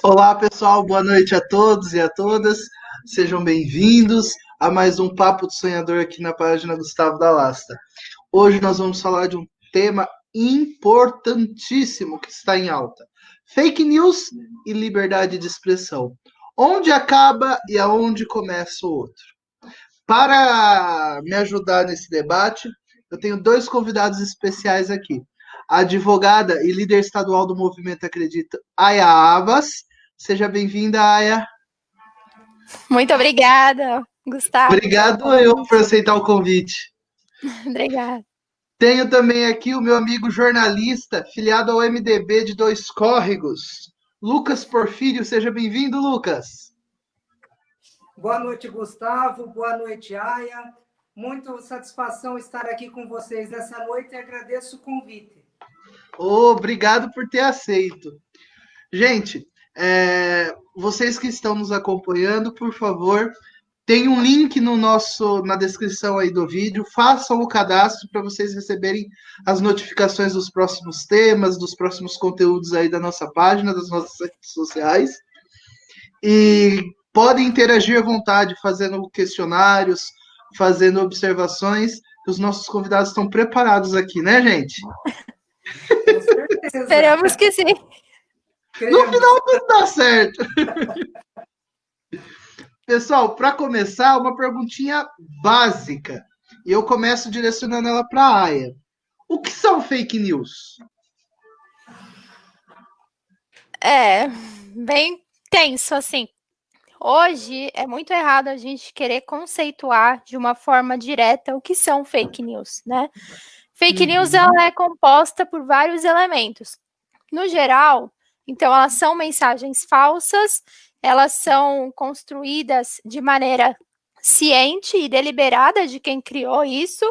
Olá, pessoal, boa noite a todos e a todas. Sejam bem-vindos a mais um Papo do Sonhador aqui na página Gustavo da Lasta. Hoje nós vamos falar de um tema importantíssimo que está em alta: fake news e liberdade de expressão. Onde acaba e aonde começa o outro? Para me ajudar nesse debate, eu tenho dois convidados especiais aqui. A advogada e líder estadual do Movimento Acredita, Aya Abas. Seja bem-vinda, Aya. Muito obrigada, Gustavo. Obrigado eu por aceitar o convite. Obrigada. Tenho também aqui o meu amigo jornalista, filiado ao MDB de Dois Córregos, Lucas Porfírio. Seja bem-vindo, Lucas. Boa noite, Gustavo. Boa noite, Aya. Muito satisfação estar aqui com vocês nessa noite e agradeço o convite. Obrigado por ter aceito. Gente, vocês que estão nos acompanhando, por favor, tem um link na descrição aí do vídeo. Façam o cadastro para vocês receberem as notificações dos próximos temas, dos próximos conteúdos aí da nossa página, das nossas redes sociais. E podem interagir à vontade, fazendo questionários, fazendo observações. Os nossos convidados estão preparados aqui, né, gente? Com certeza. Esperamos que sim. No final tudo dá certo. Pessoal, para começar, uma perguntinha básica. E eu começo direcionando ela para a Aya. O que são fake news? Bem tenso, assim. Hoje é muito errado a gente querer conceituar de uma forma direta o que são fake news, né? Fake news, ela é composta por vários elementos. No geral, então, elas são mensagens falsas, elas são construídas de maneira ciente e deliberada de quem criou isso.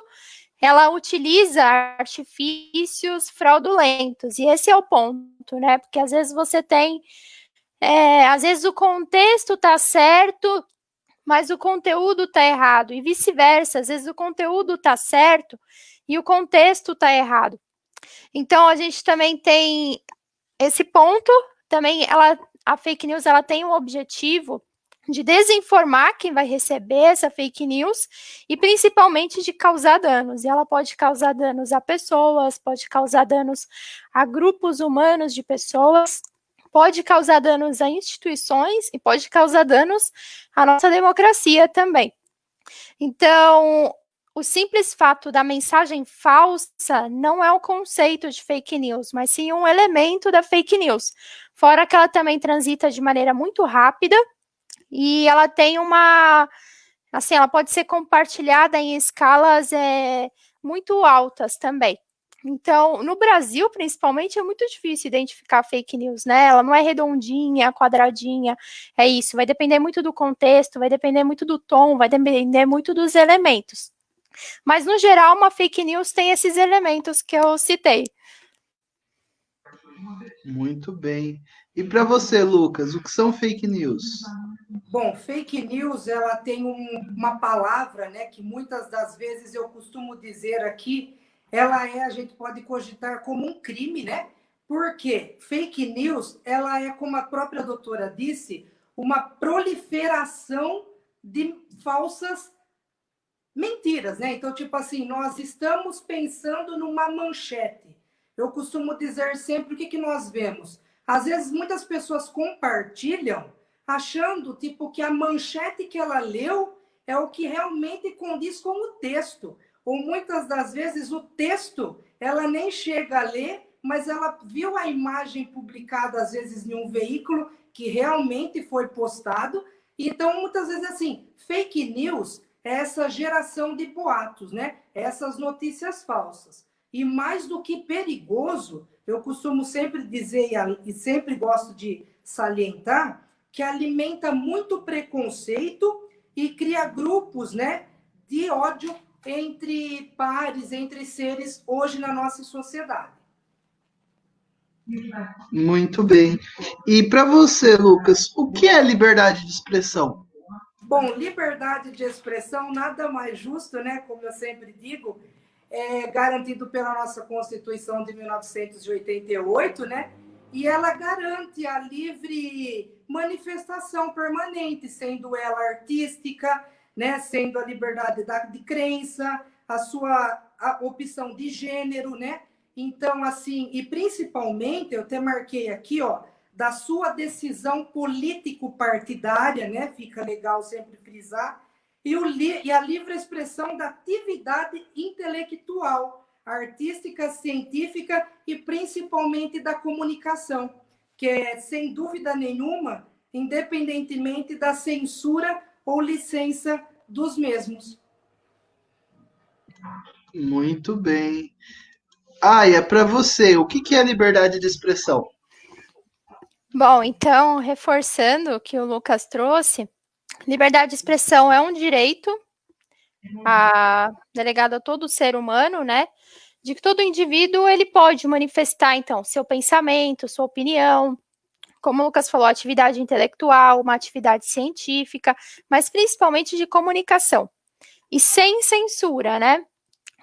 Ela utiliza artifícios fraudulentos, e esse é o ponto, né? Porque às vezes você tem... às vezes o contexto está certo, mas o conteúdo está errado, e vice-versa. Às vezes o conteúdo está certo e o contexto está errado. Então, a gente também tem esse ponto. Também a fake news, ela tem o objetivo de desinformar quem vai receber essa fake news e principalmente de causar danos. E ela pode causar danos a pessoas, pode causar danos a grupos humanos de pessoas, pode causar danos a instituições e pode causar danos à nossa democracia também. Então, o simples fato da mensagem falsa não é o conceito de fake news, mas sim um elemento da fake news. Fora que ela também transita de maneira muito rápida e ela tem assim, ela pode ser compartilhada em escalas muito altas também. Então, no Brasil, principalmente, é muito difícil identificar fake news, né? Ela não é redondinha, quadradinha, é isso. Vai depender muito do contexto, vai depender muito do tom, vai depender muito dos elementos. Mas, no geral, uma fake news tem esses elementos que eu citei. Muito bem. E para você, Lucas, o que são fake news? Bom, fake news, ela tem uma palavra, né, que muitas das vezes eu costumo dizer aqui, a gente pode cogitar como um crime, né? Porque fake news, ela é, como a própria doutora disse, uma proliferação de falsas mentiras, né? Então, tipo assim, nós estamos pensando numa manchete. Eu costumo dizer sempre o que nós vemos. Às vezes, muitas pessoas compartilham achando, tipo, que a manchete que ela leu é o que realmente condiz com o texto. Ou muitas das vezes o texto, ela nem chega a ler, mas ela viu a imagem publicada, às vezes, em um veículo que realmente foi postado. Então, muitas vezes, assim, fake news é essa geração de boatos, né? Essas notícias falsas. E mais do que perigoso, eu costumo sempre dizer, e sempre gosto de salientar, que alimenta muito preconceito e cria grupos, né, de ódio entre pares, entre seres, hoje na nossa sociedade. Muito bem. E para você, Lucas, o que é liberdade de expressão? Bom, liberdade de expressão nada mais justo, né? Como eu sempre digo, é garantido pela nossa Constituição de 1988, né? E ela garante a livre manifestação permanente, sendo ela artística, né? Sendo a liberdade de crença, a opção de gênero, né? Então, assim, e principalmente, eu até marquei aqui, ó, da sua decisão político-partidária, né? Fica legal sempre frisar, e a livre expressão da atividade intelectual, artística, científica e principalmente da comunicação, que é, sem dúvida nenhuma, independentemente da censura ou licença dos mesmos. Muito bem. É para você, o que é liberdade de expressão? Bom, então, reforçando o que o Lucas trouxe, liberdade de expressão é um direito delegado a todo ser humano, né? De que todo indivíduo ele pode manifestar, então, seu pensamento, sua opinião, como o Lucas falou, atividade intelectual, uma atividade científica, mas principalmente de comunicação. E sem censura, né?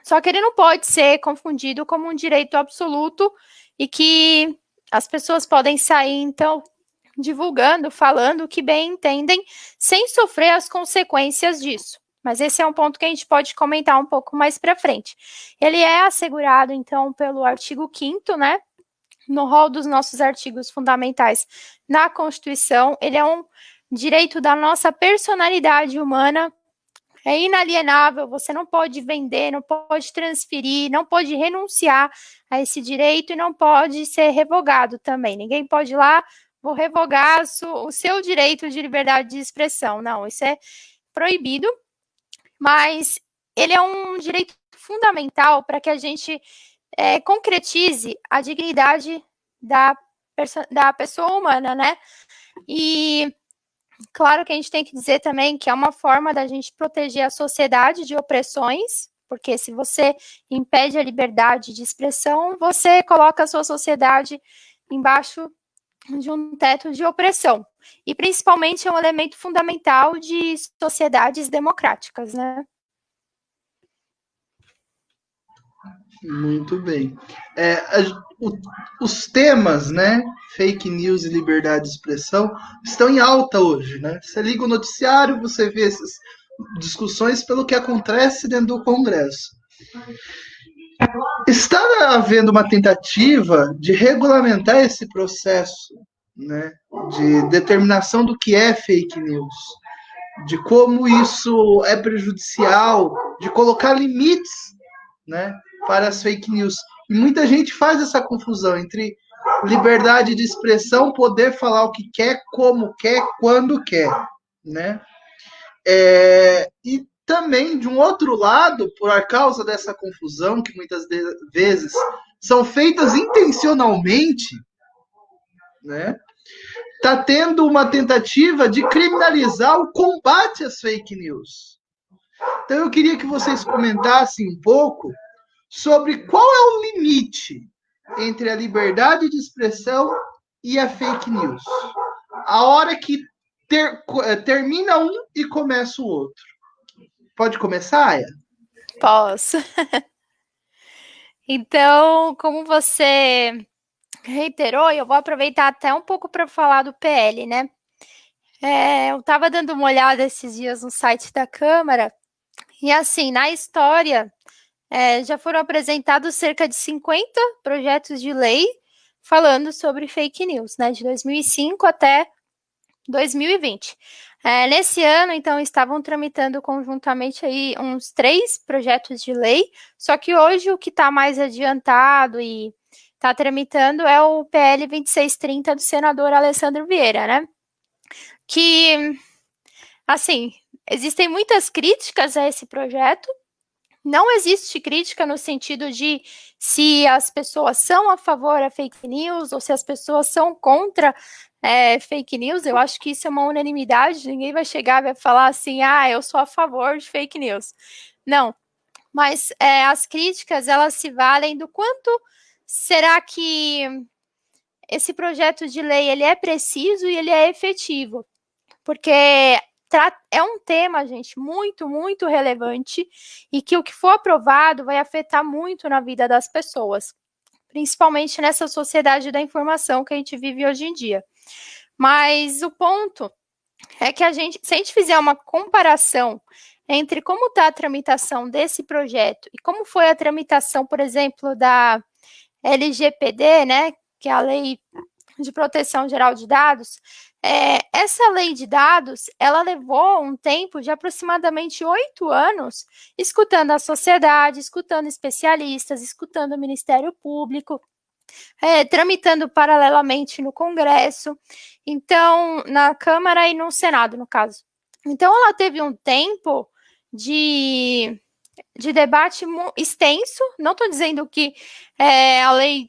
Só que ele não pode ser confundido como um direito absoluto e que as pessoas podem sair, então, divulgando, falando o que bem entendem, sem sofrer as consequências disso. Mas esse é um ponto que a gente pode comentar um pouco mais para frente. Ele é assegurado, então, pelo artigo 5º, né? No rol dos nossos artigos fundamentais na Constituição. Ele é um direito da nossa personalidade humana, é inalienável, você não pode vender, não pode transferir, não pode renunciar a esse direito e não pode ser revogado também. Ninguém pode ir lá, vou revogar o seu direito de liberdade de expressão. Não, isso é proibido, mas ele é um direito fundamental para que a gente concretize a dignidade da pessoa humana, né? E claro que a gente tem que dizer também que é uma forma da gente proteger a sociedade de opressões, porque se você impede a liberdade de expressão, você coloca a sua sociedade embaixo de um teto de opressão. E principalmente é um elemento fundamental de sociedades democráticas, né? Muito bem. Os temas, né, fake news e liberdade de expressão, estão em alta hoje, né? Você liga o noticiário, você vê essas discussões pelo que acontece dentro do Congresso. Está havendo uma tentativa de regulamentar esse processo, né, de determinação do que é fake news, de como isso é prejudicial, de colocar limites, né, para as fake news. E muita gente faz essa confusão entre liberdade de expressão, poder falar o que quer, como quer, quando quer, né? E também, de um outro lado, por causa dessa confusão que muitas vezes são feitas intencionalmente, né? Tá tendo uma tentativa de criminalizar o combate às fake news. Então eu queria que vocês comentassem um pouco sobre qual é o limite entre a liberdade de expressão e a fake news. A hora que termina um e começa o outro. Pode começar, Aya? Posso. Então, como você reiterou, eu vou aproveitar até um pouco para falar do PL, né? Eu estava dando uma olhada esses dias no site da Câmara e, assim, na história, já foram apresentados cerca de 50 projetos de lei falando sobre fake news, né? De 2005 até 2020. Nesse ano, então, estavam tramitando conjuntamente aí uns 3 projetos de lei, só que hoje o que está mais adiantado e está tramitando é o PL 2630 do senador Alessandro Vieira, né? Que, assim, existem muitas críticas a esse projeto. Não existe crítica no sentido de se as pessoas são a favor da fake news ou se as pessoas são contra fake news. Eu acho que isso é uma unanimidade. Ninguém vai chegar e vai falar assim, eu sou a favor de fake news. Não, mas as críticas, elas se valem do quanto será que esse projeto de lei ele é preciso e ele é efetivo. Porque é um tema, gente, muito, muito relevante e que o que for aprovado vai afetar muito na vida das pessoas, principalmente nessa sociedade da informação que a gente vive hoje em dia. Mas o ponto é que se a gente fizer uma comparação entre como está a tramitação desse projeto e como foi a tramitação, por exemplo, da LGPD, né, que é a Lei de Proteção Geral de Dados, essa lei de dados, ela levou um tempo de aproximadamente 8 anos, escutando a sociedade, escutando especialistas, escutando o Ministério Público, tramitando paralelamente no Congresso, então, na Câmara e no Senado, no caso. Então, ela teve um tempo de debate extenso, não estou dizendo que a lei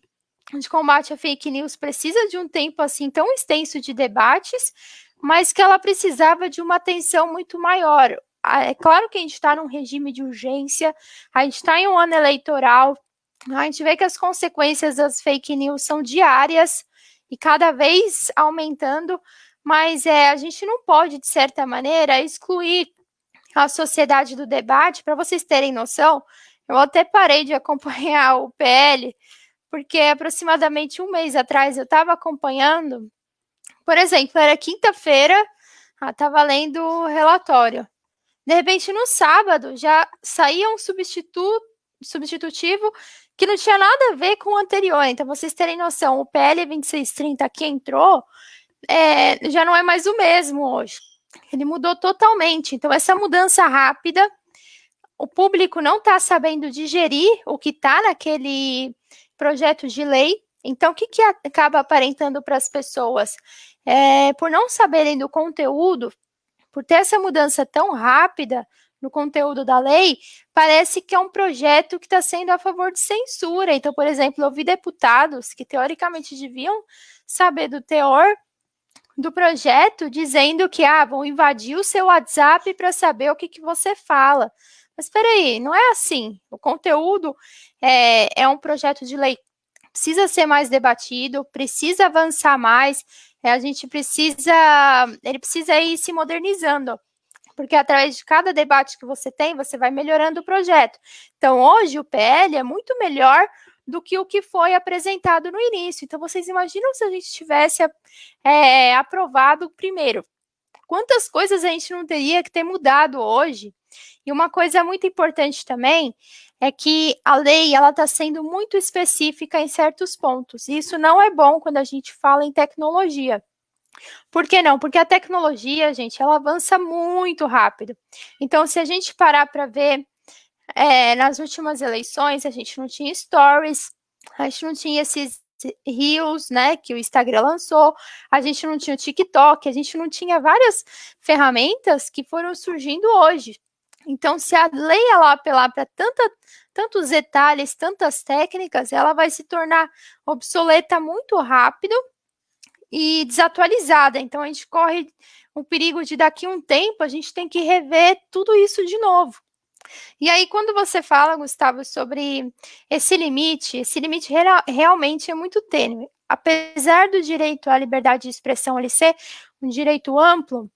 de combate a fake news precisa de um tempo assim tão extenso de debates, mas que ela precisava de uma atenção muito maior. É claro que a gente está num regime de urgência, a gente está em um ano eleitoral, a gente vê que as consequências das fake news são diárias e cada vez aumentando, mas a gente não pode, de certa maneira, excluir a sociedade do debate. Para vocês terem noção, eu até parei de acompanhar o PL, porque aproximadamente um mês atrás eu estava acompanhando, por exemplo, era quinta-feira, estava lendo o relatório. De repente, no sábado, já saía um substitutivo que não tinha nada a ver com o anterior. Então, vocês terem noção, o PL 2630 que entrou, já não é mais o mesmo hoje. Ele mudou totalmente. Então, essa mudança rápida, o público não está sabendo digerir o que está naquele projeto de lei. Então, o que acaba aparentando para as pessoas? Por não saberem do conteúdo, por ter essa mudança tão rápida no conteúdo da lei, parece que é um projeto que está sendo a favor de censura. Então, por exemplo, eu vi deputados que teoricamente deviam saber do teor do projeto dizendo que vão invadir o seu WhatsApp para saber o que você fala. Mas espera aí, não é assim. O conteúdo é um projeto de lei, precisa ser mais debatido, precisa avançar mais, ele precisa ir se modernizando, porque através de cada debate que você tem, você vai melhorando o projeto. Então, hoje o PL é muito melhor do que o que foi apresentado no início. Então, vocês imaginam se a gente tivesse aprovado primeiro? Quantas coisas a gente não teria que ter mudado hoje? E uma coisa muito importante também é que a lei está sendo muito específica em certos pontos. E isso não é bom quando a gente fala em tecnologia. Por que não? Porque a tecnologia, gente, ela avança muito rápido. Então, se a gente parar para ver, nas últimas eleições, a gente não tinha stories, a gente não tinha esses Reels, né, que o Instagram lançou, a gente não tinha o TikTok, a gente não tinha várias ferramentas que foram surgindo hoje. Então, se a lei ela apelar para tantos detalhes, tantas técnicas, ela vai se tornar obsoleta muito rápido e desatualizada. Então, a gente corre o perigo de daqui a um tempo a gente tem que rever tudo isso de novo. E aí, quando você fala, Gustavo, sobre esse limite realmente é muito tênue. Apesar do direito à liberdade de expressão ele ser um direito amplo,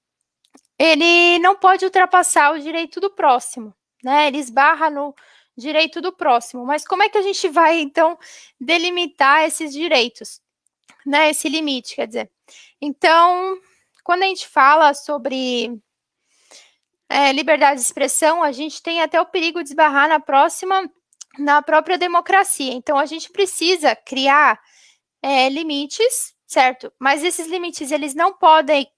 ele não pode ultrapassar o direito do próximo, né? Ele esbarra no direito do próximo. Mas como é que a gente vai, então, delimitar esses direitos, né? Esse limite, quer dizer. Então, quando a gente fala sobre liberdade de expressão, a gente tem até o perigo de esbarrar na própria democracia. Então, a gente precisa criar limites, certo? Mas esses limites, eles não podem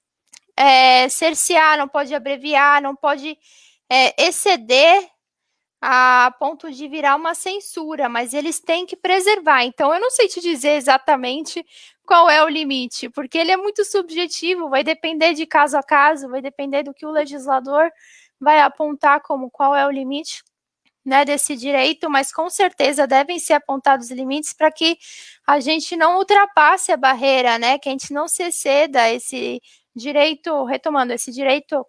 cercear, não pode abreviar, não pode exceder a ponto de virar uma censura, mas eles têm que preservar. Então, eu não sei te dizer exatamente qual é o limite, porque ele é muito subjetivo, vai depender de caso a caso, vai depender do que o legislador vai apontar como qual é o limite, né, desse direito, mas com certeza devem ser apontados limites para que a gente não ultrapasse a barreira, né, que a gente não se exceda esse direito, retomando, esse direito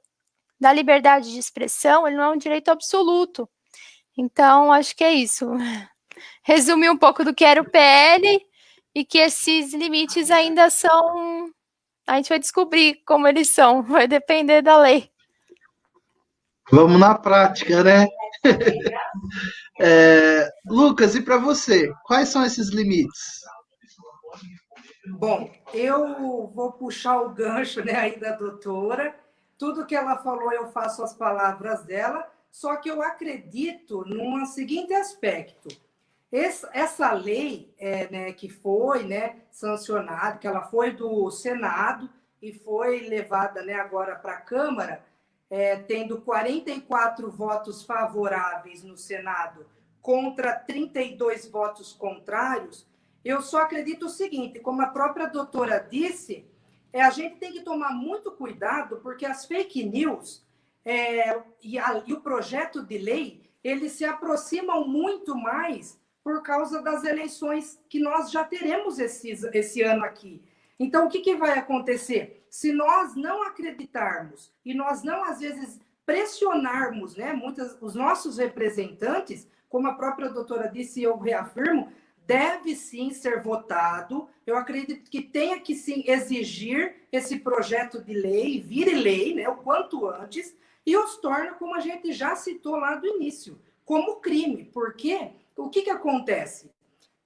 da liberdade de expressão, ele não é um direito absoluto. Então, acho que é isso. Resumir um pouco do que era o PL e que esses limites ainda são... A gente vai descobrir como eles são, vai depender da lei. Vamos na prática, né? Lucas, e para você, quais são esses limites? Bom, eu vou puxar o gancho, né, aí da doutora. Tudo que ela falou, eu faço as palavras dela, só que eu acredito num seguinte aspecto. Essa lei né, que foi, né, sancionada, que ela foi do Senado e foi levada, né, agora para a Câmara, tendo 44 votos favoráveis no Senado contra 32 votos contrários, eu só acredito o seguinte, como a própria doutora disse, a gente tem que tomar muito cuidado, porque as fake news e o projeto de lei, eles se aproximam muito mais por causa das eleições que nós já teremos esse ano aqui. Então, o que vai acontecer? Se nós não acreditarmos e nós não, às vezes, pressionarmos, né, os nossos representantes, como a própria doutora disse e eu reafirmo, deve sim ser votado. Eu acredito que tenha que sim exigir esse projeto de lei, vire lei, né, o quanto antes, e os torna, como a gente já citou lá do início, como crime. Porque o que acontece?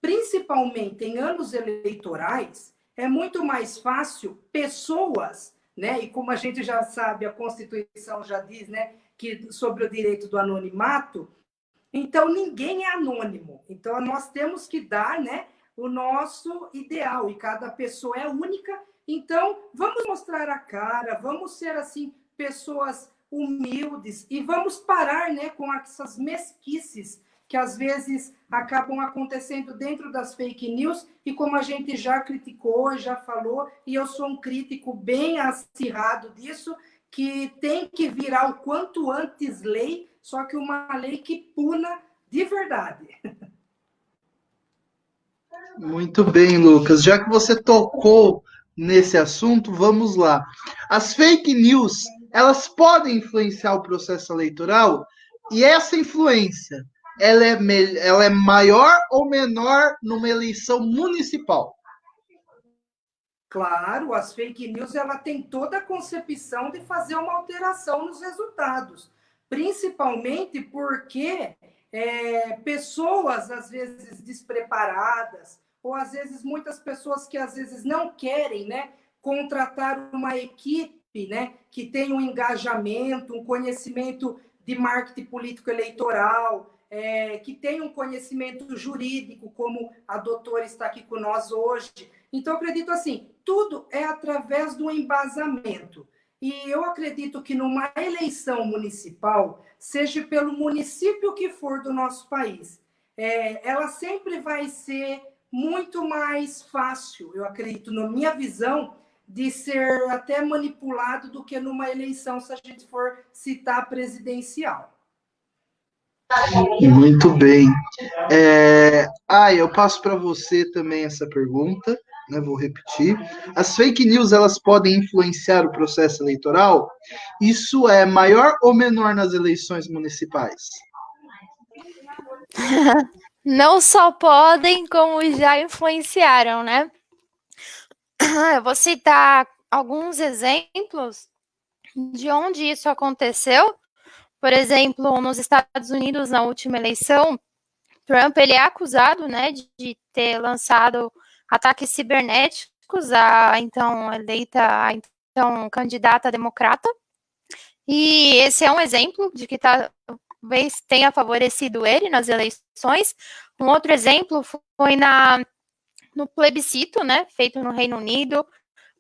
Principalmente em anos eleitorais, é muito mais fácil pessoas, né? E como a gente já sabe, a Constituição já diz, né, que sobre o direito do anonimato, então ninguém é anônimo. Então nós temos que dar, né, o nosso ideal e cada pessoa é única. Então vamos mostrar a cara, vamos ser assim pessoas humildes e vamos parar, né, com essas mesquices que às vezes acabam acontecendo dentro das fake news, e como a gente já criticou, já falou, e eu sou um crítico bem acirrado disso, que tem que virar o quanto antes lei, só que uma lei que puna de verdade. Muito bem, Lucas. Já que você tocou nesse assunto, vamos lá. As fake news, elas podem influenciar o processo eleitoral? E essa influência, ela é maior ou menor numa eleição municipal? Claro, as fake news ela tem toda a concepção de fazer uma alteração nos resultados, principalmente porque pessoas às vezes despreparadas ou às vezes muitas pessoas que às vezes não querem, né, contratar uma equipe, né, que tem um engajamento, um conhecimento de marketing político eleitoral, que tem um conhecimento jurídico, como a doutora está aqui com nós hoje. Então, eu acredito assim, tudo é através do embasamento. E eu acredito que numa eleição municipal, seja pelo município que for do nosso país, ela sempre vai ser muito mais fácil, eu acredito, na minha visão, de ser até manipulado do que numa eleição, se a gente for citar presidencial. Muito bem. Eu passo para você também essa pergunta, né? Vou repetir. As fake news, elas podem influenciar o processo eleitoral? Isso é maior ou menor nas eleições municipais? Não só podem, como já influenciaram, né? Eu vou citar alguns exemplos de onde isso aconteceu. Por exemplo, nos Estados Unidos, na última eleição, Trump ele é acusado, né, de ter lançado ataques cibernéticos à então eleita, à então candidata democrata. E esse é um exemplo de que talvez tenha favorecido ele nas eleições. Um outro exemplo foi no plebiscito, né, feito no Reino Unido,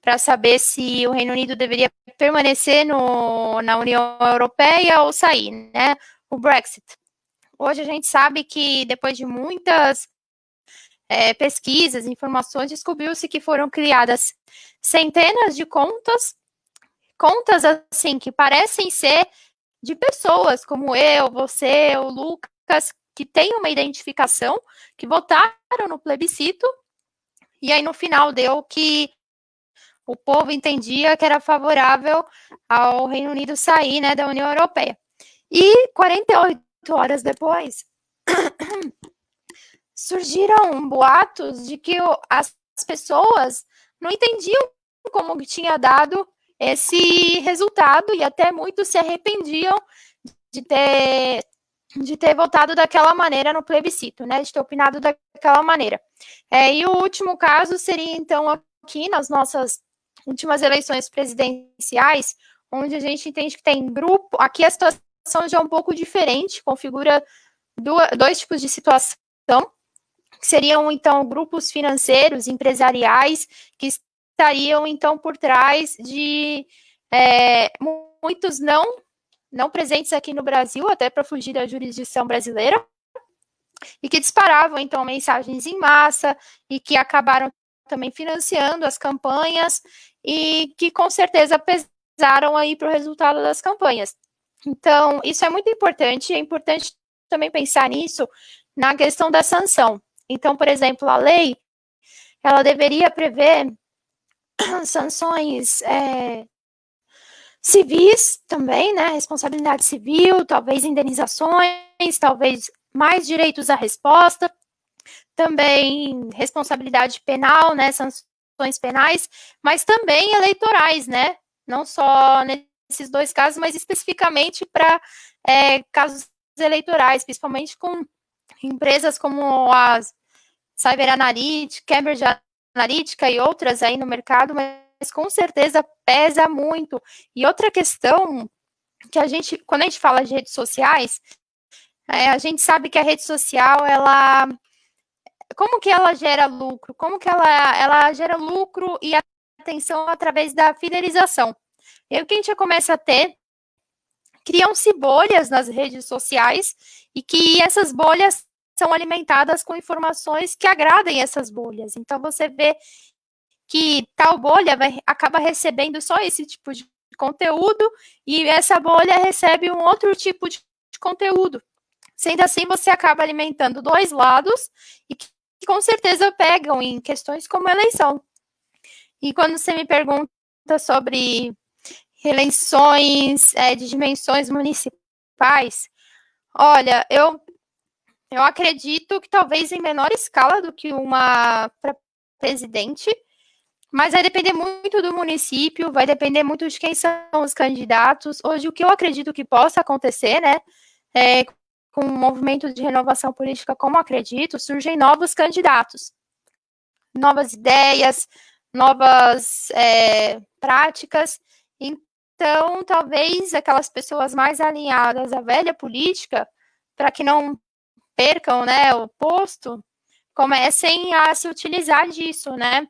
para saber se o Reino Unido deveria permanecer na União Europeia ou sair, né, o Brexit. Hoje a gente sabe que depois de muitas pesquisas, informações, descobriu-se que foram criadas centenas de contas assim que parecem ser de pessoas como eu, você, o Lucas, que têm uma identificação, que votaram no plebiscito, e aí no final deu que o povo entendia que era favorável ao Reino Unido sair, né, da União Europeia. E 48 horas depois, surgiram boatos de que as pessoas não entendiam como tinha dado esse resultado e até muitos se arrependiam de ter votado daquela maneira no plebiscito, né, de ter opinado daquela maneira. E o último caso seria, então, aqui nas nossas últimas eleições presidenciais, onde a gente entende que tem grupo, aqui a situação já é um pouco diferente, configura dois tipos de situação, que seriam, então, grupos financeiros, empresariais, que estariam, então, por trás de muitos não presentes aqui no Brasil, até para fugir da jurisdição brasileira, e que disparavam, então, mensagens em massa, e que acabaram também financiando as campanhas, e que, com certeza, pesaram aí para o resultado das campanhas. Então, isso é muito importante, é importante também pensar nisso na questão da sanção. Então, por exemplo, a lei, ela deveria prever sanções civis também, né, responsabilidade civil, talvez indenizações, talvez mais direitos à resposta, também responsabilidade penal, né, sanções penais, mas também eleitorais, né, não só nesses dois casos, mas especificamente para casos eleitorais, principalmente com empresas como a Cyber Analytica, Cambridge Analytica e outras aí no mercado, mas com certeza pesa muito. E outra questão que quando a gente fala de redes sociais, a gente sabe que a rede social, como que ela gera lucro? Como que ela gera lucro e atenção através da fidelização? E aí o que a gente já começa a ter, criam-se bolhas nas redes sociais e que essas bolhas são alimentadas com informações que agradem essas bolhas. Então, você vê que tal bolha acaba recebendo só esse tipo de conteúdo e essa bolha recebe um outro tipo de conteúdo. Sendo assim, você acaba alimentando dois lados e que com certeza pegam em questões como eleição. E quando você me pergunta sobre eleições de dimensões municipais, olha, eu acredito que talvez em menor escala do que uma para presidente, mas vai depender muito do município, vai depender muito de quem são os candidatos. Hoje, o que eu acredito que possa acontecer, né, com um movimento de renovação política, como acredito, surgem novos candidatos, novas ideias, novas práticas. Então, talvez aquelas pessoas mais alinhadas à velha política, para que não percam, né, o posto, comecem a se utilizar disso, né?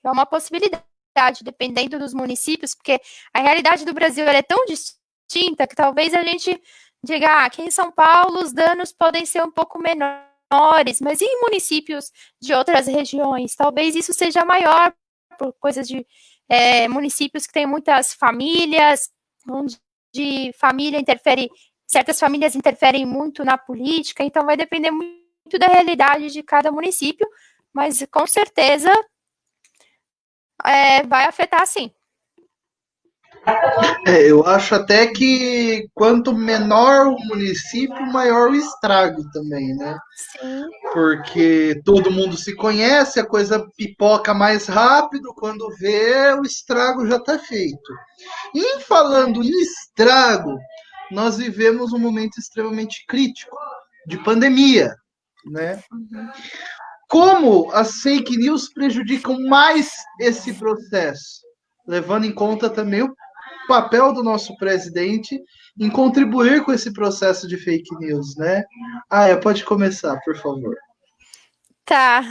É uma possibilidade, dependendo dos municípios, porque a realidade do Brasil é tão distinta que talvez a gente diga, aqui em São Paulo os danos podem ser um pouco menores, mas em municípios de outras regiões, talvez isso seja maior, por coisas de municípios que têm muitas famílias, onde certas famílias interferem muito na política, então vai depender muito da realidade de cada município, mas com certeza vai afetar sim. Eu acho até que quanto menor o município, maior o estrago também, né? Sim. Porque todo mundo se conhece, a coisa pipoca mais rápido, quando vê, o estrago já está feito. E falando em estrago, nós vivemos um momento extremamente crítico de pandemia, né? Como as fake news prejudicam mais esse processo, levando em conta também o papel do nosso presidente em contribuir com esse processo de fake news, né? Pode começar, por favor. Tá.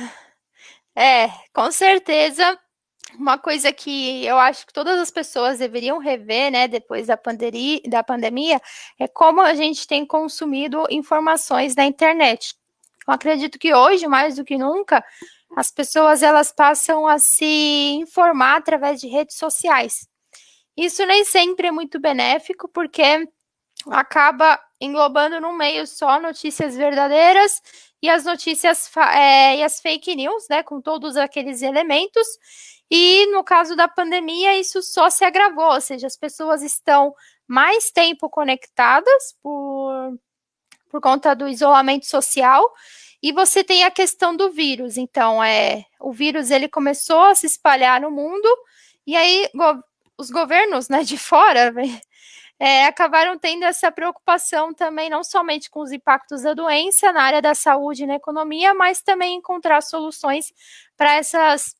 Com certeza, uma coisa que eu acho que todas as pessoas deveriam rever, né, depois da pandemia, é como a gente tem consumido informações na internet. Eu acredito que hoje, mais do que nunca, as pessoas elas passam a se informar através de redes sociais. Isso nem sempre é muito benéfico, porque acaba englobando num meio só notícias verdadeiras e as notícias e as fake news, né, com todos aqueles elementos. E no caso da pandemia, isso só se agravou, ou seja, as pessoas estão mais tempo conectadas por conta do isolamento social, e você tem a questão do vírus. Então, o vírus ele começou a se espalhar no mundo, e aí os governos, né, de fora acabaram tendo essa preocupação também, não somente com os impactos da doença na área da saúde e na economia, mas também encontrar soluções para essas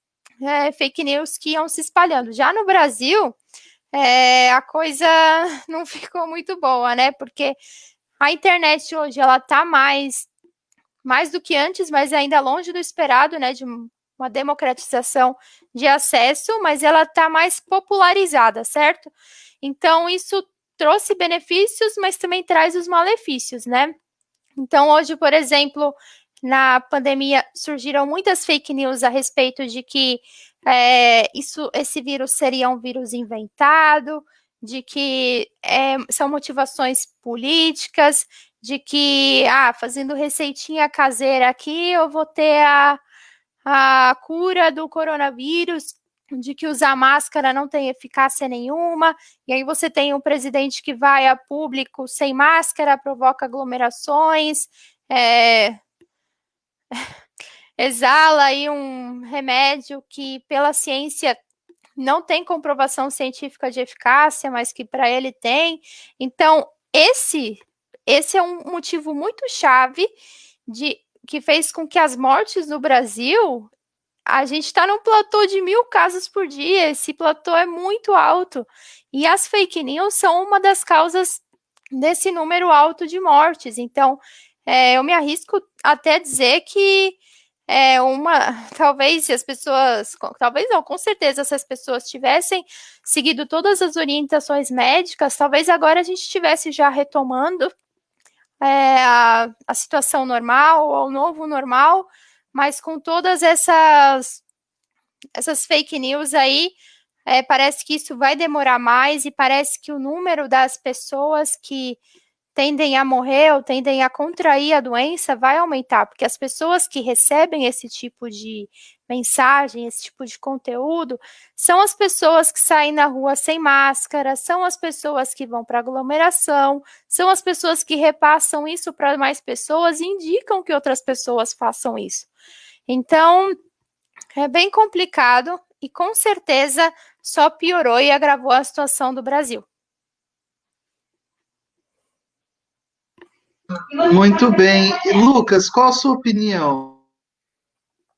fake news que iam se espalhando. Já no Brasil, a coisa não ficou muito boa, né? Porque a internet hoje ela está mais do que antes, mas ainda longe do esperado, né? De uma democratização de acesso, mas ela está mais popularizada, certo? Então, isso trouxe benefícios, mas também traz os malefícios, né? Então, hoje, por exemplo, na pandemia, surgiram muitas fake news a respeito de que esse vírus seria um vírus inventado, de que são motivações políticas, de que, fazendo receitinha caseira aqui, eu vou ter a cura do coronavírus, de que usar máscara não tem eficácia nenhuma, e aí você tem um presidente que vai a público sem máscara, provoca aglomerações, exala aí um remédio que pela ciência não tem comprovação científica de eficácia, mas que para ele tem. Então, esse é um motivo muito chave que fez com que as mortes no Brasil, a gente está num platô de 1.000 casos por dia, esse platô é muito alto, e as fake news são uma das causas desse número alto de mortes. Então, eu me arrisco até dizer que talvez se as pessoas, talvez não, com certeza, se as pessoas tivessem seguido todas as orientações médicas, talvez agora a gente estivesse já retomando a situação normal, ou o novo normal, mas com todas essas fake news aí, parece que isso vai demorar mais, e parece que o número das pessoas que tendem a morrer ou tendem a contrair a doença vai aumentar, porque as pessoas que recebem esse tipo de mensagem, esse tipo de conteúdo, são as pessoas que saem na rua sem máscara, são as pessoas que vão para aglomeração, são as pessoas que repassam isso para mais pessoas e indicam que outras pessoas façam isso. Então, é bem complicado e com certeza só piorou e agravou a situação do Brasil. Muito bem. Lucas, qual a sua opinião?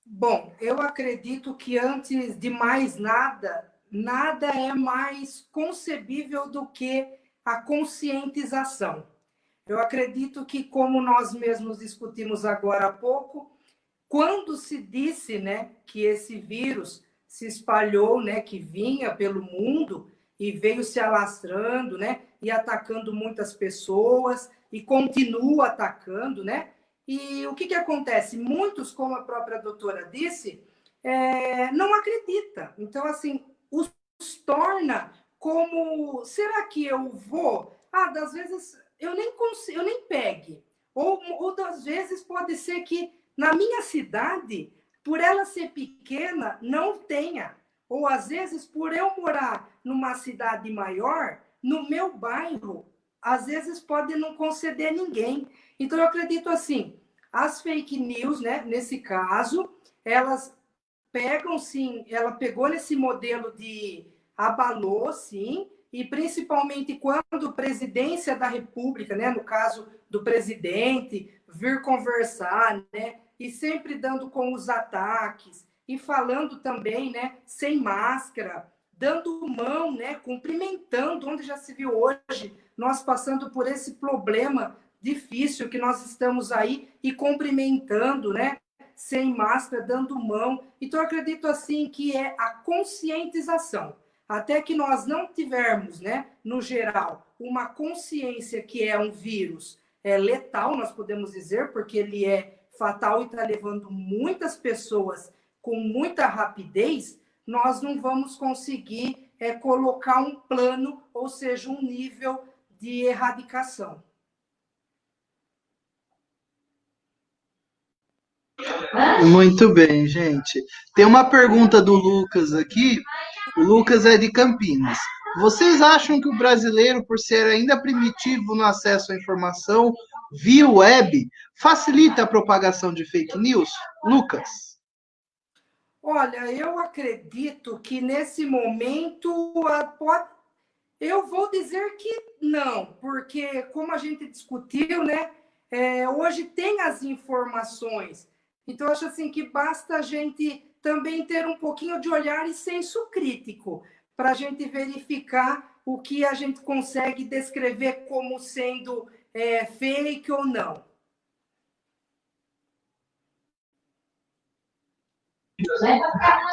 Bom, eu acredito que antes de mais nada, nada é mais concebível do que a conscientização. Eu acredito que, como nós mesmos discutimos agora há pouco, quando se disse, né, que esse vírus se espalhou, né, que vinha pelo mundo e veio se alastrando, né, e atacando muitas pessoas e continua atacando, né? E o que acontece? Muitos, como a própria doutora disse, não acredita. Então, assim, os torna como, será que eu vou? Das vezes eu nem consigo, eu nem pegue. Ou das vezes pode ser que na minha cidade, por ela ser pequena, não tenha. Ou às vezes, por eu morar numa cidade maior, no meu bairro, às vezes pode não conceder ninguém. Então, eu acredito assim, as fake news, né, nesse caso, elas pegam, sim, ela pegou nesse modelo de abalou, sim, e principalmente quando a presidência da República, né, no caso do presidente, vir conversar, né, e sempre dando com os ataques, e falando também, né, sem máscara, dando mão, né, cumprimentando, onde já se viu hoje, nós passando por esse problema difícil que nós estamos aí, e cumprimentando, né, sem máscara, dando mão. Então, eu acredito assim que é a conscientização. Até que nós não tivermos, né, no geral, uma consciência que é um vírus letal, nós podemos dizer, porque ele é fatal e está levando muitas pessoas com muita rapidez, nós não vamos conseguir colocar um plano, ou seja, um nível de erradicação. Muito bem, gente. Tem uma pergunta do Lucas aqui. O Lucas é de Campinas. Vocês acham que o brasileiro, por ser ainda primitivo no acesso à informação via web, facilita a propagação de fake news? Lucas. Olha, eu acredito que nesse momento Eu vou dizer que não, porque como a gente discutiu, né, hoje tem as informações. Então, eu acho assim que basta a gente também ter um pouquinho de olhar e senso crítico para a gente verificar o que a gente consegue descrever como sendo fake ou não.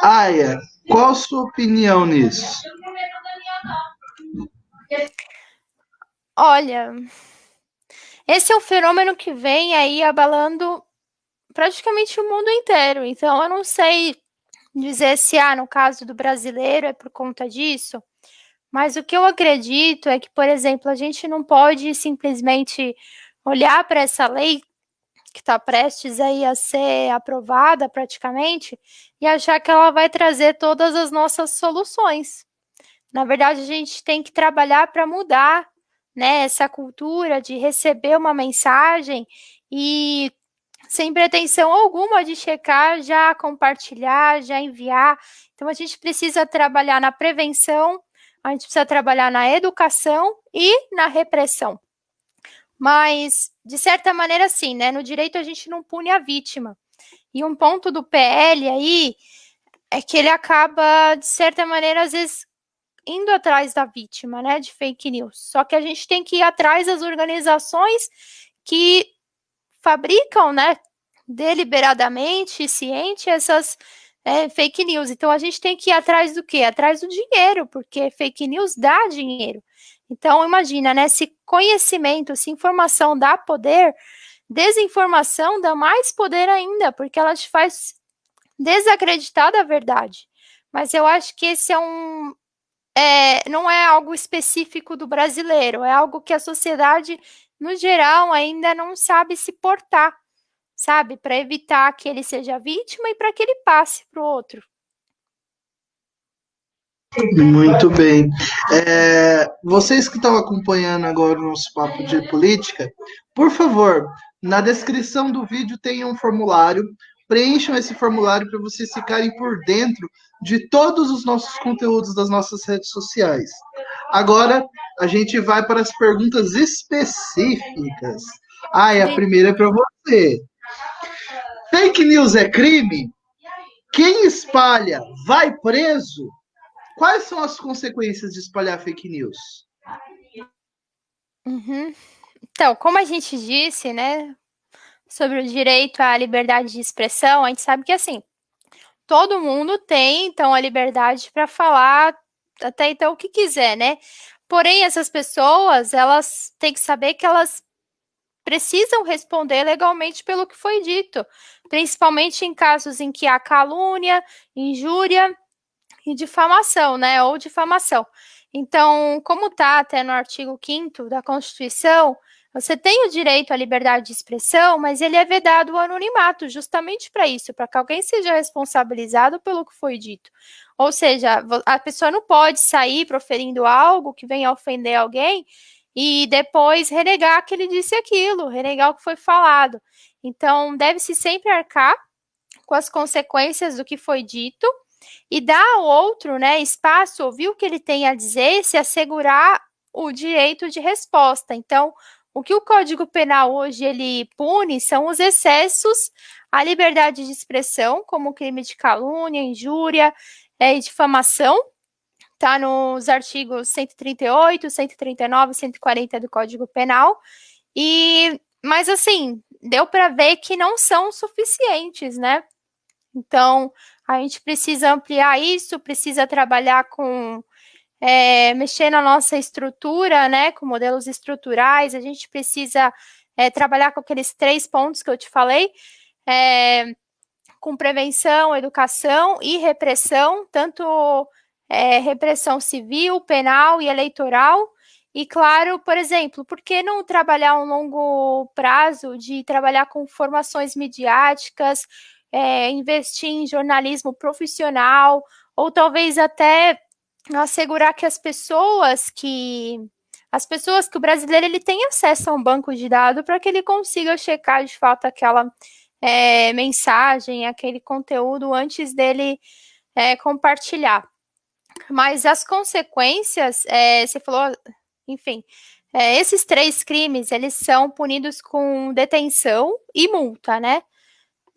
Aya, qual a sua opinião nisso? Olha, esse é um fenômeno que vem aí abalando praticamente o mundo inteiro. Então, eu não sei dizer se, no caso do brasileiro é por conta disso, mas o que eu acredito é que, por exemplo, a gente não pode simplesmente olhar para essa lei que está prestes aí a ser aprovada praticamente e achar que ela vai trazer todas as nossas soluções. Na verdade, a gente tem que trabalhar para mudar, né, essa cultura de receber uma mensagem e sem pretensão alguma de checar, já compartilhar, já enviar. Então, a gente precisa trabalhar na prevenção, a gente precisa trabalhar na educação e na repressão. Mas, de certa maneira, sim, né? No direito a gente não pune a vítima. E um ponto do PL aí é que ele acaba, de certa maneira, às vezes, indo atrás da vítima, né, de fake news. Só que a gente tem que ir atrás das organizações que fabricam, né, deliberadamente, ciente, essas fake news. Então, a gente tem que ir atrás do quê? Atrás do dinheiro, porque fake news dá dinheiro. Então, imagina, né, se conhecimento, se informação dá poder, desinformação dá mais poder ainda, porque ela te faz desacreditar da verdade. Mas eu acho que esse não é algo específico do brasileiro, é algo que a sociedade, no geral, ainda não sabe se portar, sabe? Para evitar que ele seja vítima e para que ele passe para o outro. Muito bem. Vocês que estão acompanhando agora o nosso papo de política, por favor, na descrição do vídeo tem um formulário. Preencham esse formulário para vocês ficarem por dentro de todos os nossos conteúdos das nossas redes sociais. Agora, a gente vai para as perguntas específicas. E a primeira é para você. Fake news é crime? Quem espalha vai preso? Quais são as consequências de espalhar fake news? Uhum. Então, como a gente disse, né, sobre o direito à liberdade de expressão, a gente sabe que, assim, todo mundo tem, então, a liberdade para falar até então o que quiser, né? Porém, essas pessoas, elas têm que saber que elas precisam responder legalmente pelo que foi dito, principalmente em casos em que há calúnia, injúria e difamação, né? Ou difamação. Então, como está até no artigo 5º da Constituição, você tem o direito à liberdade de expressão, mas ele é vedado o anonimato, justamente para isso, para que alguém seja responsabilizado pelo que foi dito. Ou seja, a pessoa não pode sair proferindo algo que venha ofender alguém e depois renegar que ele disse aquilo, renegar o que foi falado. Então, deve-se sempre arcar com as consequências do que foi dito e dar ao outro, né, espaço, ouvir o que ele tem a dizer e se assegurar o direito de resposta. Então, o que o Código Penal hoje ele pune são os excessos à liberdade de expressão, como o crime de calúnia, injúria e difamação, está nos artigos 138, 139 e 140 do Código Penal. Mas, assim, deu para ver que não são suficientes, né? Então, a gente precisa ampliar isso, precisa trabalhar com mexer na nossa estrutura, né, com modelos estruturais, a gente precisa trabalhar com aqueles 3 pontos que eu te falei, com prevenção, educação e repressão, tanto repressão civil, penal e eleitoral. E, claro, por exemplo, por que não trabalhar um longo prazo de trabalhar com formações midiáticas, investir em jornalismo profissional, ou talvez até assegurar que as pessoas que o brasileiro ele tem acesso a um banco de dados para que ele consiga checar de fato aquela mensagem, aquele conteúdo antes dele compartilhar. Mas as consequências, você falou, enfim, esses 3 crimes, eles são punidos com detenção e multa, né?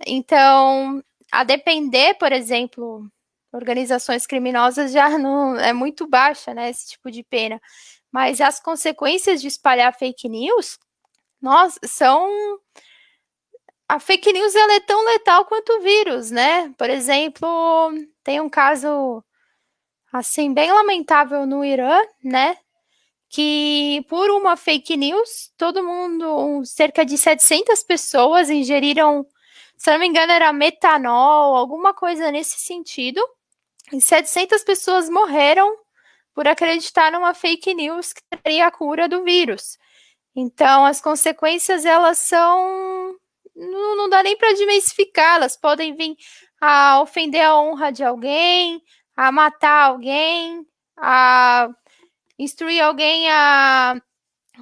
Então, a depender, por exemplo, organizações criminosas já não é muito baixa, né, esse tipo de pena. Mas as consequências de espalhar fake news, são a fake news ela é tão letal quanto o vírus, né? Por exemplo, tem um caso assim bem lamentável no Irã, né? Que por uma fake news, todo mundo, cerca de 700 pessoas ingeriram, se não me engano, era metanol, alguma coisa nesse sentido, e 700 pessoas morreram por acreditar numa fake news que teria a cura do vírus. Então, as consequências, elas são... Não dá nem para dimensificar, elas podem vir a ofender a honra de alguém, a matar alguém, a instruir alguém a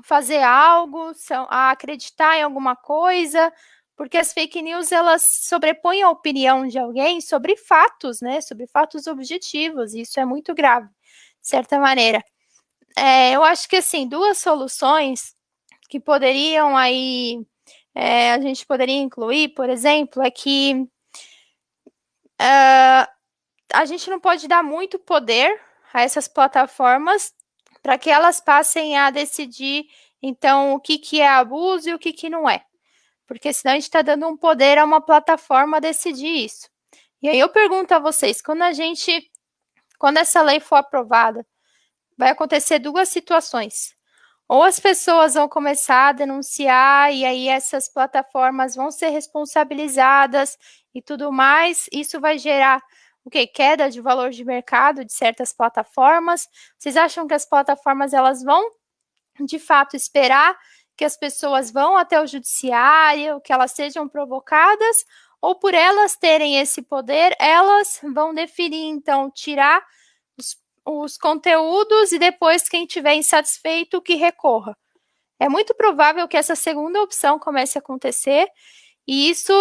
fazer algo, a acreditar em alguma coisa, porque as fake news, elas sobrepõem a opinião de alguém sobre fatos, né? Sobre fatos objetivos, e isso é muito grave, de certa maneira. Eu acho que, assim, 2 soluções que poderiam aí, a gente poderia incluir, por exemplo, é que a gente não pode dar muito poder a essas plataformas para que elas passem a decidir, então, o que é abuso e o que não é. Porque senão a gente está dando um poder a uma plataforma decidir isso. E aí eu pergunto a vocês, quando essa lei for aprovada, vai acontecer 2 situações. Ou as pessoas vão começar a denunciar e aí essas plataformas vão ser responsabilizadas e tudo mais. Isso vai gerar o quê? Queda de valor de mercado de certas plataformas. Vocês acham que as plataformas elas vão, de fato, esperar que as pessoas vão até o judiciário, que elas sejam provocadas? Ou por elas terem esse poder, elas vão definir, então, tirar os conteúdos e depois quem tiver insatisfeito que recorra. É muito provável que essa segunda opção comece a acontecer e isso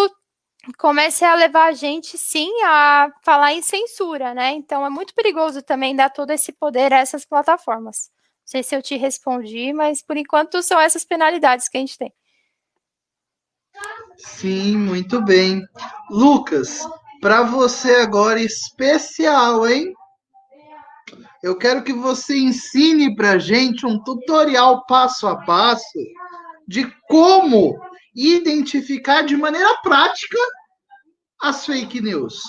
comece a levar a gente, sim, a falar em censura, né? Então, é muito perigoso também dar todo esse poder a essas plataformas. Não sei se eu te respondi, mas por enquanto são essas penalidades que a gente tem. Sim, muito bem. Lucas, para você agora especial, hein? Eu quero que você ensine para gente um tutorial passo a passo de como identificar de maneira prática as fake news.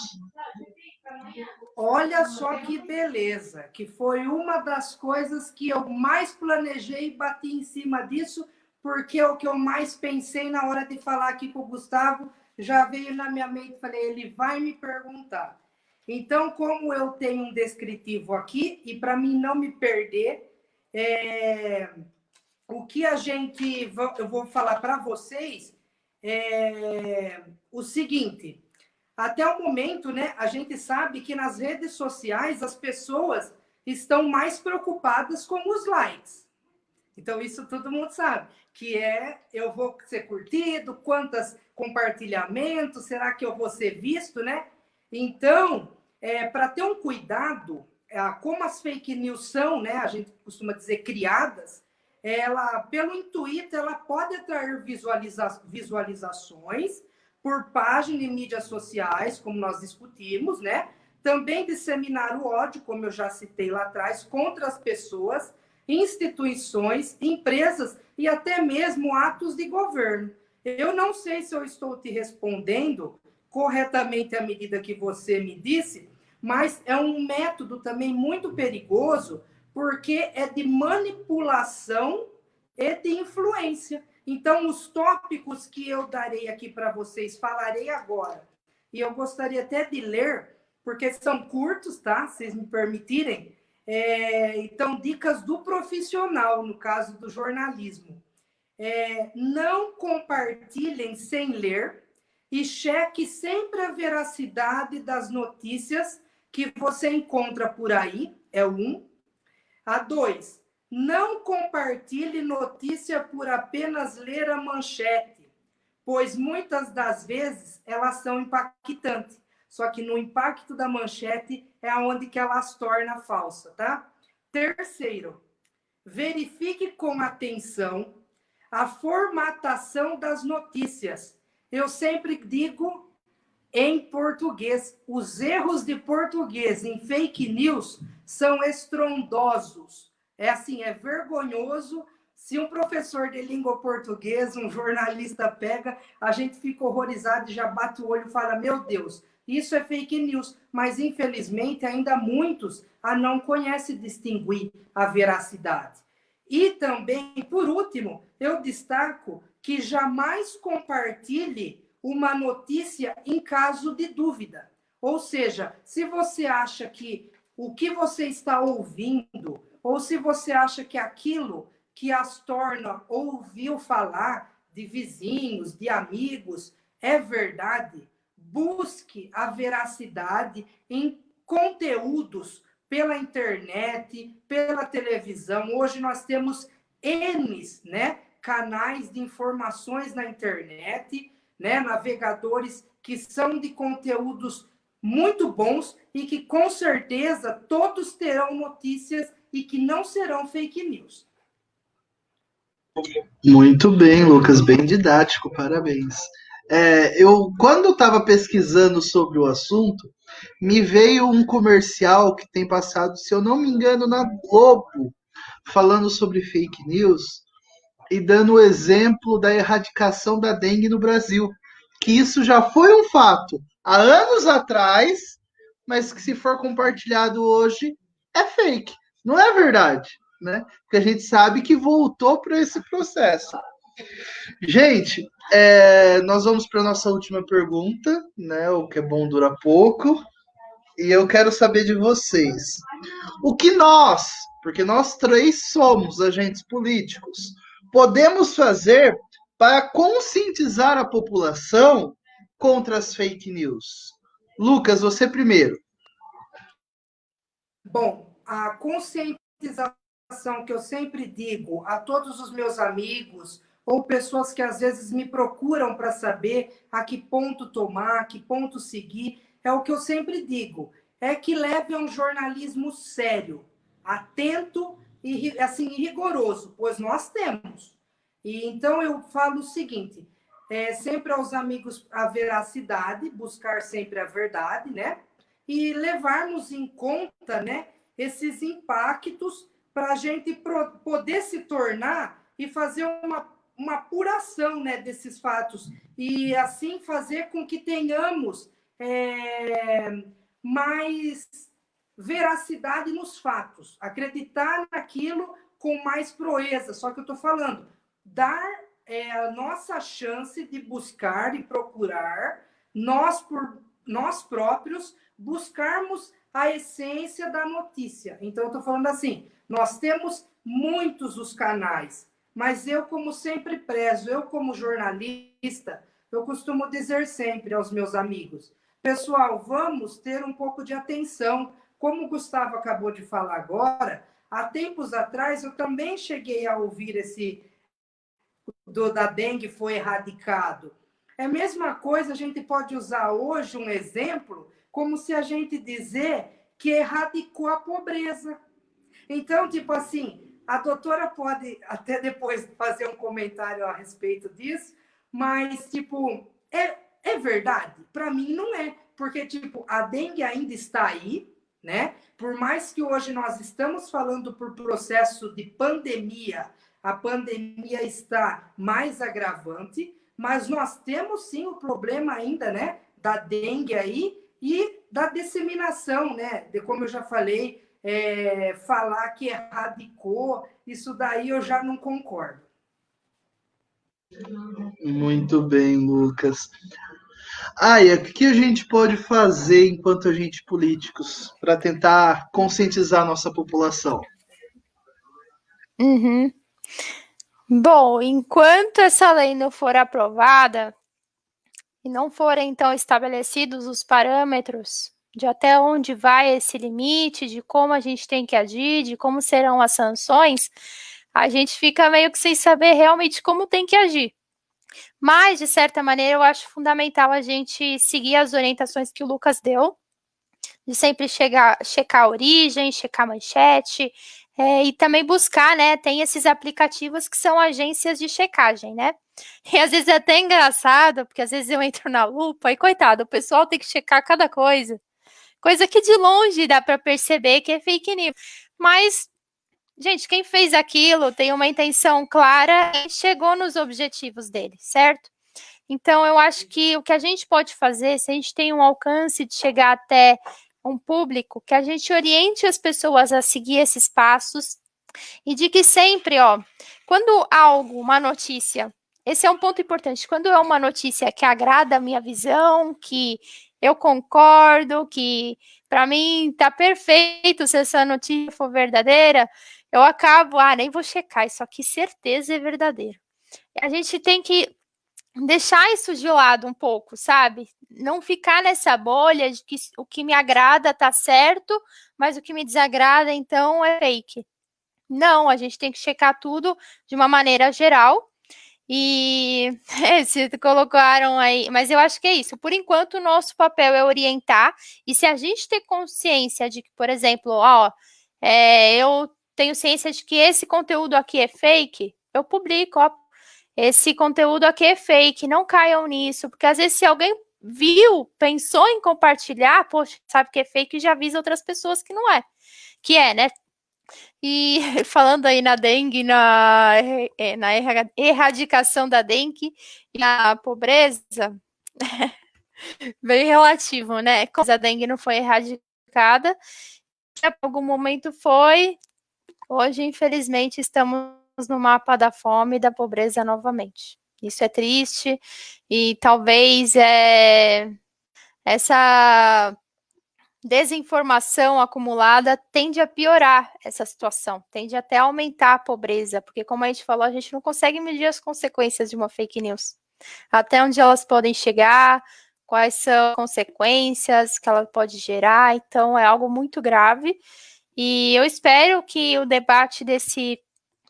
Olha só que beleza, que foi uma das coisas que eu mais planejei e bati em cima disso, porque é o que eu mais pensei na hora de falar aqui com o Gustavo, já veio na minha mente, falei, ele vai me perguntar. Então, como eu tenho um descritivo aqui, e para mim não me perder, o que eu vou falar para vocês é o seguinte: até o momento, né, a gente sabe que nas redes sociais as pessoas estão mais preocupadas com os likes. Então, isso todo mundo sabe, que eu vou ser curtido, quantos compartilhamentos, será que eu vou ser visto, né? Então, para ter um cuidado, como as fake news são, né, a gente costuma dizer criadas, pelo intuito, ela pode atrair visualizações por página e mídias sociais, como nós discutimos, né? Também disseminar o ódio, como eu já citei lá atrás, contra as pessoas, instituições, empresas e até mesmo atos de governo. Eu não sei se eu estou te respondendo corretamente à medida que você me disse, mas é um método também muito perigoso, porque é de manipulação e de influência. Então, os tópicos que eu darei aqui para vocês, falarei agora. E eu gostaria até de ler, porque são curtos, tá? Se vocês me permitirem. Então, dicas do profissional, no caso do jornalismo. Não compartilhem sem ler e cheque sempre a veracidade das notícias que você encontra por aí, é 1. A 2, não compartilhe notícia por apenas ler a manchete, pois muitas das vezes elas são impactantes. só que no impacto da manchete é onde que ela as torna falsa, tá? Terceiro, verifique com atenção a formatação das notícias. Eu sempre digo em português, os erros de português em fake news são estrondosos. É assim, é vergonhoso. Se um professor de língua portuguesa, um jornalista pega, a gente fica horrorizado e já bate o olho e fala, meu Deus, isso é fake news. Mas, infelizmente, ainda muitos não conhecem distinguir a veracidade. E também, por último, eu destaco que jamais compartilhe uma notícia em caso de dúvida. Ou seja, se você acha que o que você está ouvindo, ou se você acha que aquilo que as torna ouviu falar de vizinhos, de amigos, é verdade, busque a veracidade em conteúdos pela internet, pela televisão. Hoje nós temos N, né, canais de informações na internet, né, navegadores que são de conteúdos muito bons e que, com certeza, todos terão notícias e que não serão fake news. Muito bem, Lucas, bem didático, parabéns. Quando eu estava pesquisando sobre o assunto, me veio um comercial que tem passado, se eu não me engano, na Globo, falando sobre fake news e dando o exemplo da erradicação da dengue no Brasil, que isso já foi um fato há anos atrás, mas que se for compartilhado hoje é fake, não é verdade, né? Porque a gente sabe que voltou para esse processo. Gente, nós vamos para a nossa última pergunta, né? O que é bom dura pouco. E eu quero saber de vocês. O que nós, porque nós três somos agentes políticos, podemos fazer para conscientizar a população contra as fake news? Lucas, você primeiro. Bom, a conscientização que eu sempre digo a todos os meus amigos ou pessoas que às vezes me procuram para saber a que ponto tomar, a que ponto seguir, é o que eu sempre digo, é que leve a um jornalismo sério, atento e assim rigoroso, pois nós temos. E então eu falo o seguinte, sempre aos amigos a veracidade, buscar sempre a verdade, né? E levarmos em conta, né, esses impactos para a gente poder se tornar e fazer uma apuração, né, desses fatos e assim fazer com que tenhamos mais veracidade nos fatos, acreditar naquilo com mais proeza. Só que eu estou falando, dar a nossa chance de buscar e procurar, nós próprios, buscarmos a essência da notícia. Então, eu estou falando assim, nós temos muitos os canais, mas eu, como sempre prezo, eu como jornalista, eu costumo dizer sempre aos meus amigos, pessoal, vamos ter um pouco de atenção. Como o Gustavo acabou de falar agora, há tempos atrás eu também cheguei a ouvir da dengue foi erradicado. É a mesma coisa, a gente pode usar hoje um exemplo, como se a gente dizer que erradicou a pobreza. Então, tipo assim, a doutora pode até depois fazer um comentário a respeito disso, mas, tipo, é verdade? Para mim, não é. Porque, tipo, a dengue ainda está aí, né? Por mais que hoje nós estamos falando por processo de pandemia, a pandemia está mais agravante, mas nós temos sim o problema ainda, né, da dengue aí e da disseminação, né, de como eu já falei, falar que erradicou, isso daí eu já não concordo. Muito bem, Lucas. Aya, o que a gente pode fazer enquanto agentes políticos para tentar conscientizar a nossa população? Uhum. Bom, enquanto essa lei não for aprovada e não forem, então, estabelecidos os parâmetros de até onde vai esse limite, de como a gente tem que agir, de como serão as sanções, a gente fica meio que sem saber realmente como tem que agir. Mas, de certa maneira, eu acho fundamental a gente seguir as orientações que o Lucas deu, de sempre checar a origem, checar a manchete, e também buscar, né? Tem esses aplicativos que são agências de checagem, né? E às vezes é até engraçado, porque às vezes eu entro na lupa e, coitado, o pessoal tem que checar cada coisa que de longe dá para perceber que é fake news. Mas, gente, quem fez aquilo tem uma intenção clara e chegou nos objetivos dele, certo? Então, eu acho que o que a gente pode fazer, se a gente tem um alcance de chegar até um público, que a gente oriente as pessoas a seguir esses passos e de que sempre, quando algo, uma notícia, esse é um ponto importante, quando é uma notícia que agrada a minha visão, que eu concordo, que para mim tá perfeito se essa notícia for verdadeira, eu acabo, nem vou checar, isso aqui certeza é verdadeiro. A gente tem que deixar isso de lado um pouco, sabe? Não ficar nessa bolha de que o que me agrada tá certo, mas o que me desagrada, então, é fake. Não, a gente tem que checar tudo de uma maneira geral. E se colocaram aí, mas eu acho que é isso. Por enquanto, o nosso papel é orientar. E se a gente ter consciência de que, por exemplo, eu tenho ciência de que esse conteúdo aqui é fake, eu publico, esse conteúdo aqui é fake, não caiam nisso, porque às vezes se alguém viu, pensou em compartilhar, poxa, sabe que é fake e já avisa outras pessoas que não é. Que é, né? E falando aí na dengue, na erradicação da dengue e na pobreza, bem relativo, né? Como a dengue não foi erradicada, em algum momento foi, hoje, infelizmente, estamos no mapa da fome e da pobreza novamente. Isso é triste e talvez essa desinformação acumulada tende a piorar essa situação, tende até a aumentar a pobreza, porque como a gente falou, a gente não consegue medir as consequências de uma fake news. Até onde elas podem chegar, quais são as consequências que ela pode gerar, então é algo muito grave. E eu espero que o debate desse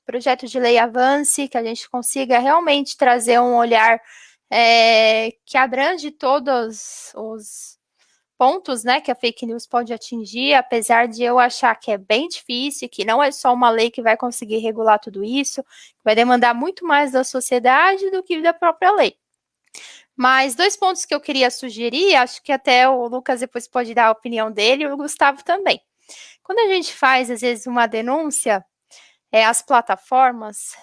projeto de lei avance, que a gente consiga realmente trazer um olhar que abrange todos os pontos, né, que a fake news pode atingir, apesar de eu achar que é bem difícil, que não é só uma lei que vai conseguir regular tudo isso, vai demandar muito mais da sociedade do que da própria lei. Mas 2 pontos que eu queria sugerir, acho que até o Lucas depois pode dar a opinião dele, e o Gustavo também. Quando a gente faz, às vezes, uma denúncia, as plataformas,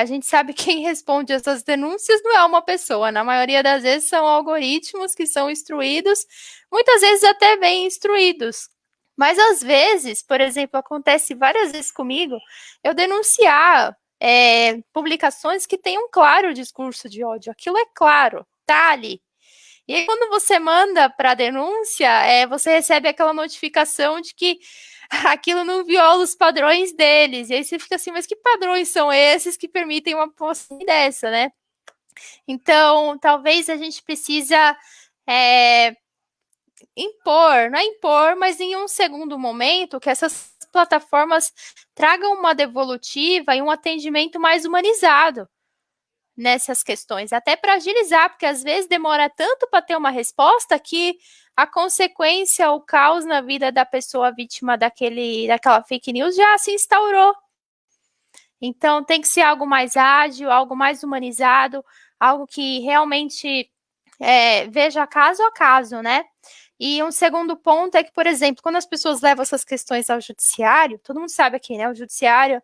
a gente sabe que quem responde essas denúncias não é uma pessoa, na maioria das vezes são algoritmos que são instruídos, muitas vezes até bem instruídos. Mas às vezes, por exemplo, acontece várias vezes comigo, eu denunciar publicações que têm um claro discurso de ódio, aquilo é claro, tá ali. E aí, quando você manda para a denúncia, você recebe aquela notificação de que aquilo não viola os padrões deles. E aí você fica assim, mas que padrões são esses que permitem uma postagem dessa, né? Então, talvez a gente precisa não é impor, mas em um segundo momento, que essas plataformas tragam uma devolutiva e um atendimento mais humanizado nessas questões, até para agilizar, porque às vezes demora tanto para ter uma resposta que a consequência, o caos na vida da pessoa vítima daquela fake news já se instaurou. Então tem que ser algo mais ágil, algo mais humanizado, algo que realmente veja caso a caso, né? E um segundo ponto é que, por exemplo, quando as pessoas levam essas questões ao judiciário, todo mundo sabe aqui, né? O judiciário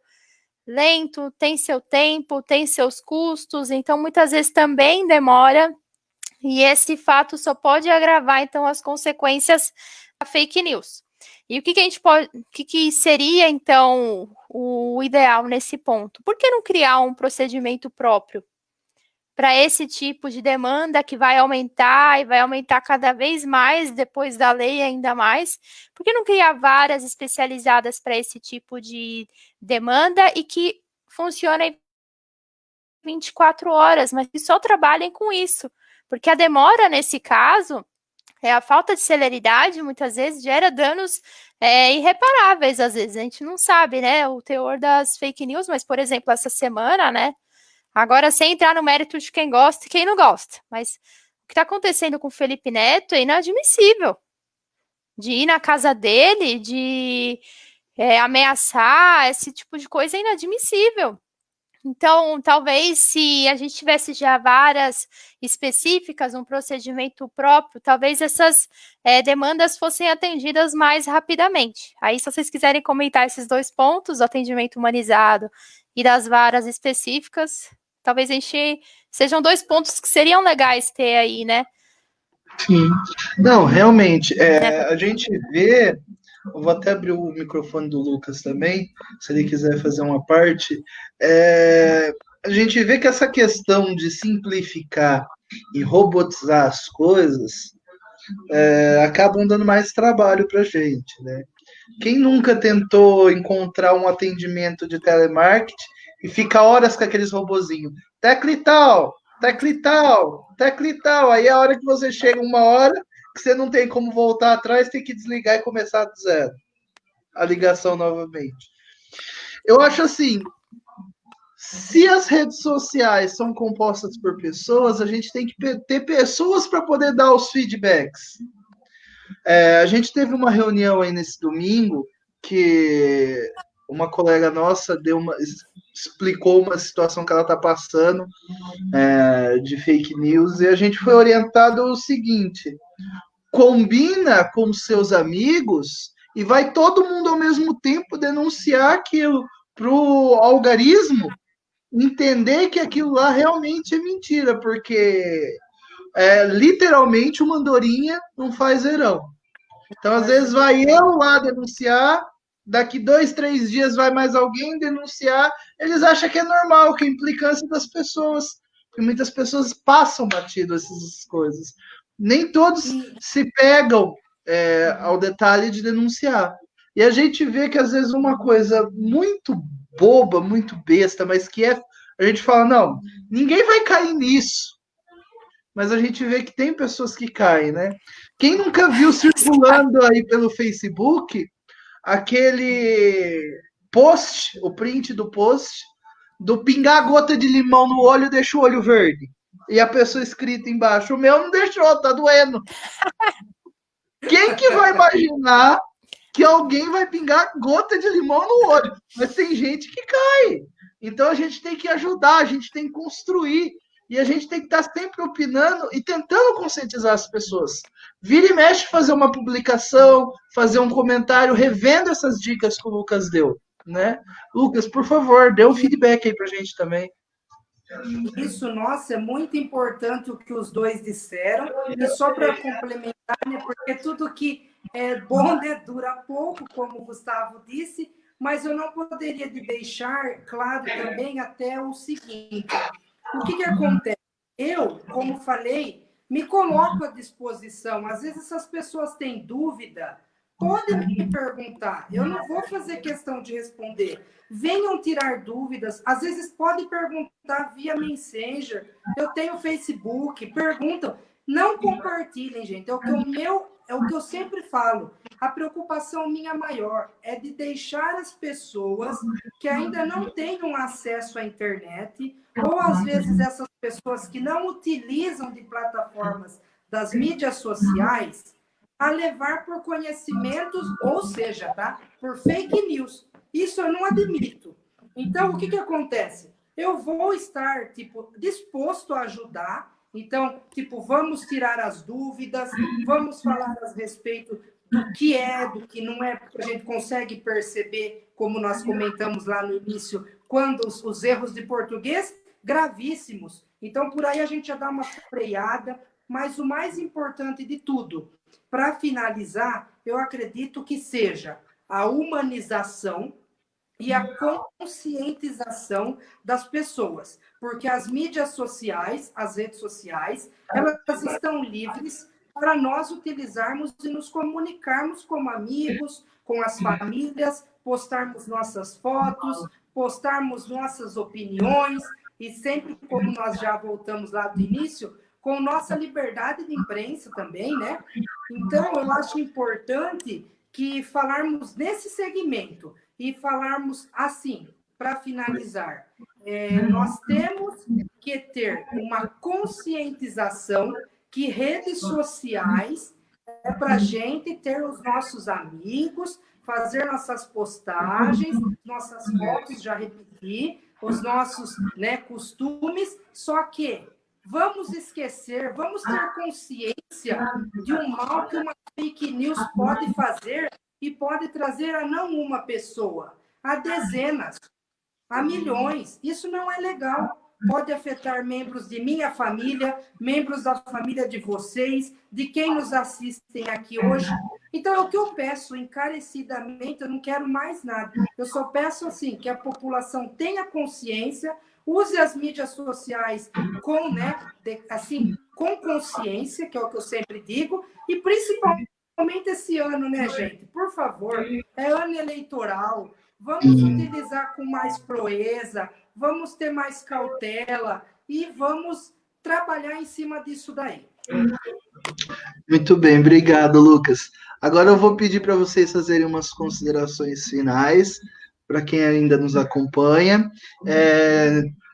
lento, tem seu tempo, tem seus custos, então muitas vezes também demora, e esse fato só pode agravar, então, as consequências da fake news. E o que a gente pode, o que seria, então, o ideal nesse ponto? Por que não criar um procedimento próprio para esse tipo de demanda que vai aumentar e vai aumentar cada vez mais depois da lei ainda mais? Por que não criar várias especializadas para esse tipo de demanda e que funcionem 24 horas, mas que só trabalhem com isso? Porque a demora, nesse caso, a falta de celeridade, muitas vezes, gera danos irreparáveis, às vezes. A gente não sabe, né, o teor das fake news, mas, por exemplo, essa semana, né, Agora, sem entrar no mérito de quem gosta e quem não gosta, mas o que está acontecendo com o Felipe Neto é inadmissível. De ir na casa dele, de ameaçar, esse tipo de coisa é inadmissível. Então, talvez se a gente tivesse já varas específicas, um procedimento próprio, talvez essas demandas fossem atendidas mais rapidamente. Aí, se vocês quiserem comentar esses 2 pontos, do atendimento humanizado e das varas específicas, talvez sejam 2 pontos que seriam legais ter aí, né? Sim. Não, realmente, a gente vê. Eu vou até abrir o microfone do Lucas também, se ele quiser fazer uma parte. A gente vê que essa questão de simplificar e robotizar as coisas acabam dando mais trabalho para a gente, né? Quem nunca tentou encontrar um atendimento de telemarketing e fica horas com aqueles robozinhos? Tecla e tal, tecla e tal, tecla e tal. Aí é a hora que você chega uma hora que você não tem como voltar atrás, tem que desligar e começar do zero a ligação novamente. Eu acho assim, se as redes sociais são compostas por pessoas, a gente tem que ter pessoas para poder dar os feedbacks. A gente teve uma reunião aí nesse domingo que uma colega nossa explicou uma situação que ela está passando de fake news e a gente foi orientado o seguinte: combina com seus amigos e vai todo mundo ao mesmo tempo denunciar aquilo para o algoritmo entender que aquilo lá realmente é mentira, porque literalmente uma andorinha não faz verão. Então, às vezes, vai eu lá denunciar, daqui 2, 3 dias vai mais alguém denunciar, eles acham que é normal, que é implicância das pessoas, porque muitas pessoas passam batido essas coisas. Nem todos se pegam ao detalhe de denunciar. E a gente vê que, às vezes, uma coisa muito boba, muito besta, mas que a gente fala, não, ninguém vai cair nisso. Mas a gente vê que tem pessoas que caem, né? Quem nunca viu circulando aí pelo Facebook aquele post, o print do post, do pingar gota de limão no olho deixa o olho verde. E a pessoa escrita embaixo, o meu não deixou, tá doendo. Quem que vai imaginar que alguém vai pingar gota de limão no olho? Mas tem gente que cai. Então a gente tem que ajudar, a gente tem que construir. E a gente tem que estar sempre opinando e tentando conscientizar as pessoas. Vira e mexe fazer uma publicação, fazer um comentário, revendo essas dicas que o Lucas deu, né? Lucas, por favor, dê um feedback aí pra gente também. Isso, nossa, é muito importante o que os dois disseram. E só para complementar, né, porque tudo que é bom, né, dura pouco, como o Gustavo disse, mas eu não poderia deixar claro também até o seguinte: o que acontece? Eu, como falei, me coloco à disposição. Às vezes essas pessoas têm dúvida, podem me perguntar. Eu não vou fazer questão de responder. Venham tirar dúvidas. Às vezes podem perguntar via Messenger. Eu tenho Facebook. Perguntam. Não compartilhem, gente. É o que eu sempre falo. A preocupação minha maior é de deixar as pessoas que ainda não tenham acesso à internet, ou às vezes essas pessoas que não utilizam de plataformas das mídias sociais, a levar por conhecimentos, ou seja, tá? Por fake news. Isso eu não admito. Então, o que acontece? Eu vou estar, disposto a ajudar. Então, vamos tirar as dúvidas, vamos falar a respeito do que não é, porque a gente consegue perceber, como nós comentamos lá no início, quando os erros de português, gravíssimos. Então, por aí a gente já dá uma freada, mas o mais importante de tudo, para finalizar, eu acredito que seja a humanização e a conscientização das pessoas, porque as mídias sociais, as redes sociais, elas estão livres para nós utilizarmos e nos comunicarmos como amigos, com as famílias, postarmos nossas fotos, postarmos nossas opiniões, e sempre, como nós já voltamos lá do início, com nossa liberdade de imprensa também, né? Então, eu acho importante que falarmos nesse segmento e falarmos assim, para finalizar, Nós temos que ter uma conscientização que redes sociais é para a gente ter os nossos amigos, fazer nossas postagens, nossas fotos, já repeti, os nossos, né, costumes, só que vamos esquecer, vamos ter consciência de um mal que uma fake news pode fazer e pode trazer a não uma pessoa, a dezenas, a milhões. Isso não é legal. Pode afetar membros de minha família, membros da família de vocês, de quem nos assistem aqui hoje. Então, é o que eu peço encarecidamente, eu não quero mais nada. Eu só peço assim que a população tenha consciência, use as mídias sociais com, né, assim, com consciência, que é o que eu sempre digo, e principalmente esse ano, né, gente? Por favor, é ano eleitoral. Vamos utilizar com mais proeza, vamos ter mais cautela e vamos trabalhar em cima disso daí. Muito bem, obrigado, Lucas. Agora eu vou pedir para vocês fazerem umas considerações finais, para quem ainda nos acompanha.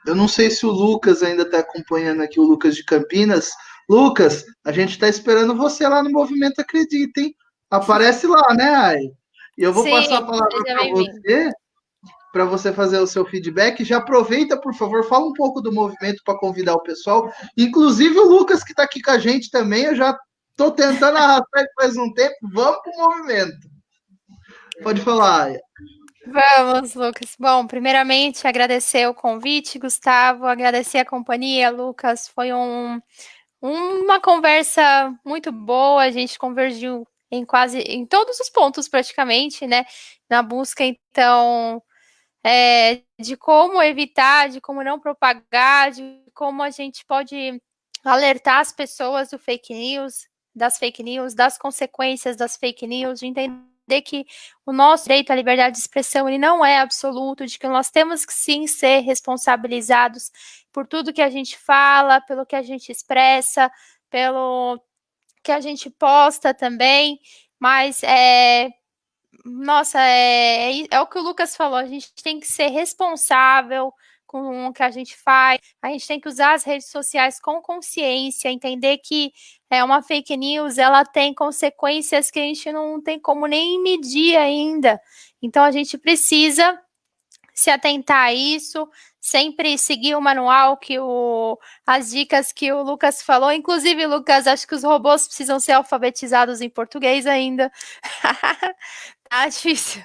Eu não sei se o Lucas ainda está acompanhando aqui, o Lucas de Campinas. Lucas, a gente está esperando você lá no Movimento Acredita, hein? Aparece lá, né, Ai? E eu vou passar a palavra para você fazer o seu feedback. Já aproveita, por favor, fala um pouco do movimento para convidar o pessoal. Inclusive o Lucas, que está aqui com a gente também, eu já estou tentando arrastar ele faz um tempo. Vamos para o movimento. Pode falar, Aya. Vamos, Lucas. Bom, primeiramente, agradecer o convite, Gustavo, agradecer a companhia, Lucas. Foi uma conversa muito boa, a gente convergiu em todos os pontos, praticamente, né? Na busca, então, de como evitar, de como não propagar, de como a gente pode alertar as pessoas do fake news, das consequências das fake news, de entender que o nosso direito à liberdade de expressão ele não é absoluto, de que nós temos que sim ser responsabilizados por tudo que a gente fala, pelo que a gente expressa, pelo que a gente posta também, mas nossa, é o que o Lucas falou, a gente tem que ser responsável com o que a gente faz, a gente tem que usar as redes sociais com consciência, entender que uma fake news, ela tem consequências que a gente não tem como nem medir ainda, então a gente precisa se atentar a isso, sempre seguir o manual as dicas que o Lucas falou. Inclusive, Lucas, acho que os robôs precisam ser alfabetizados em português ainda. Tá difícil.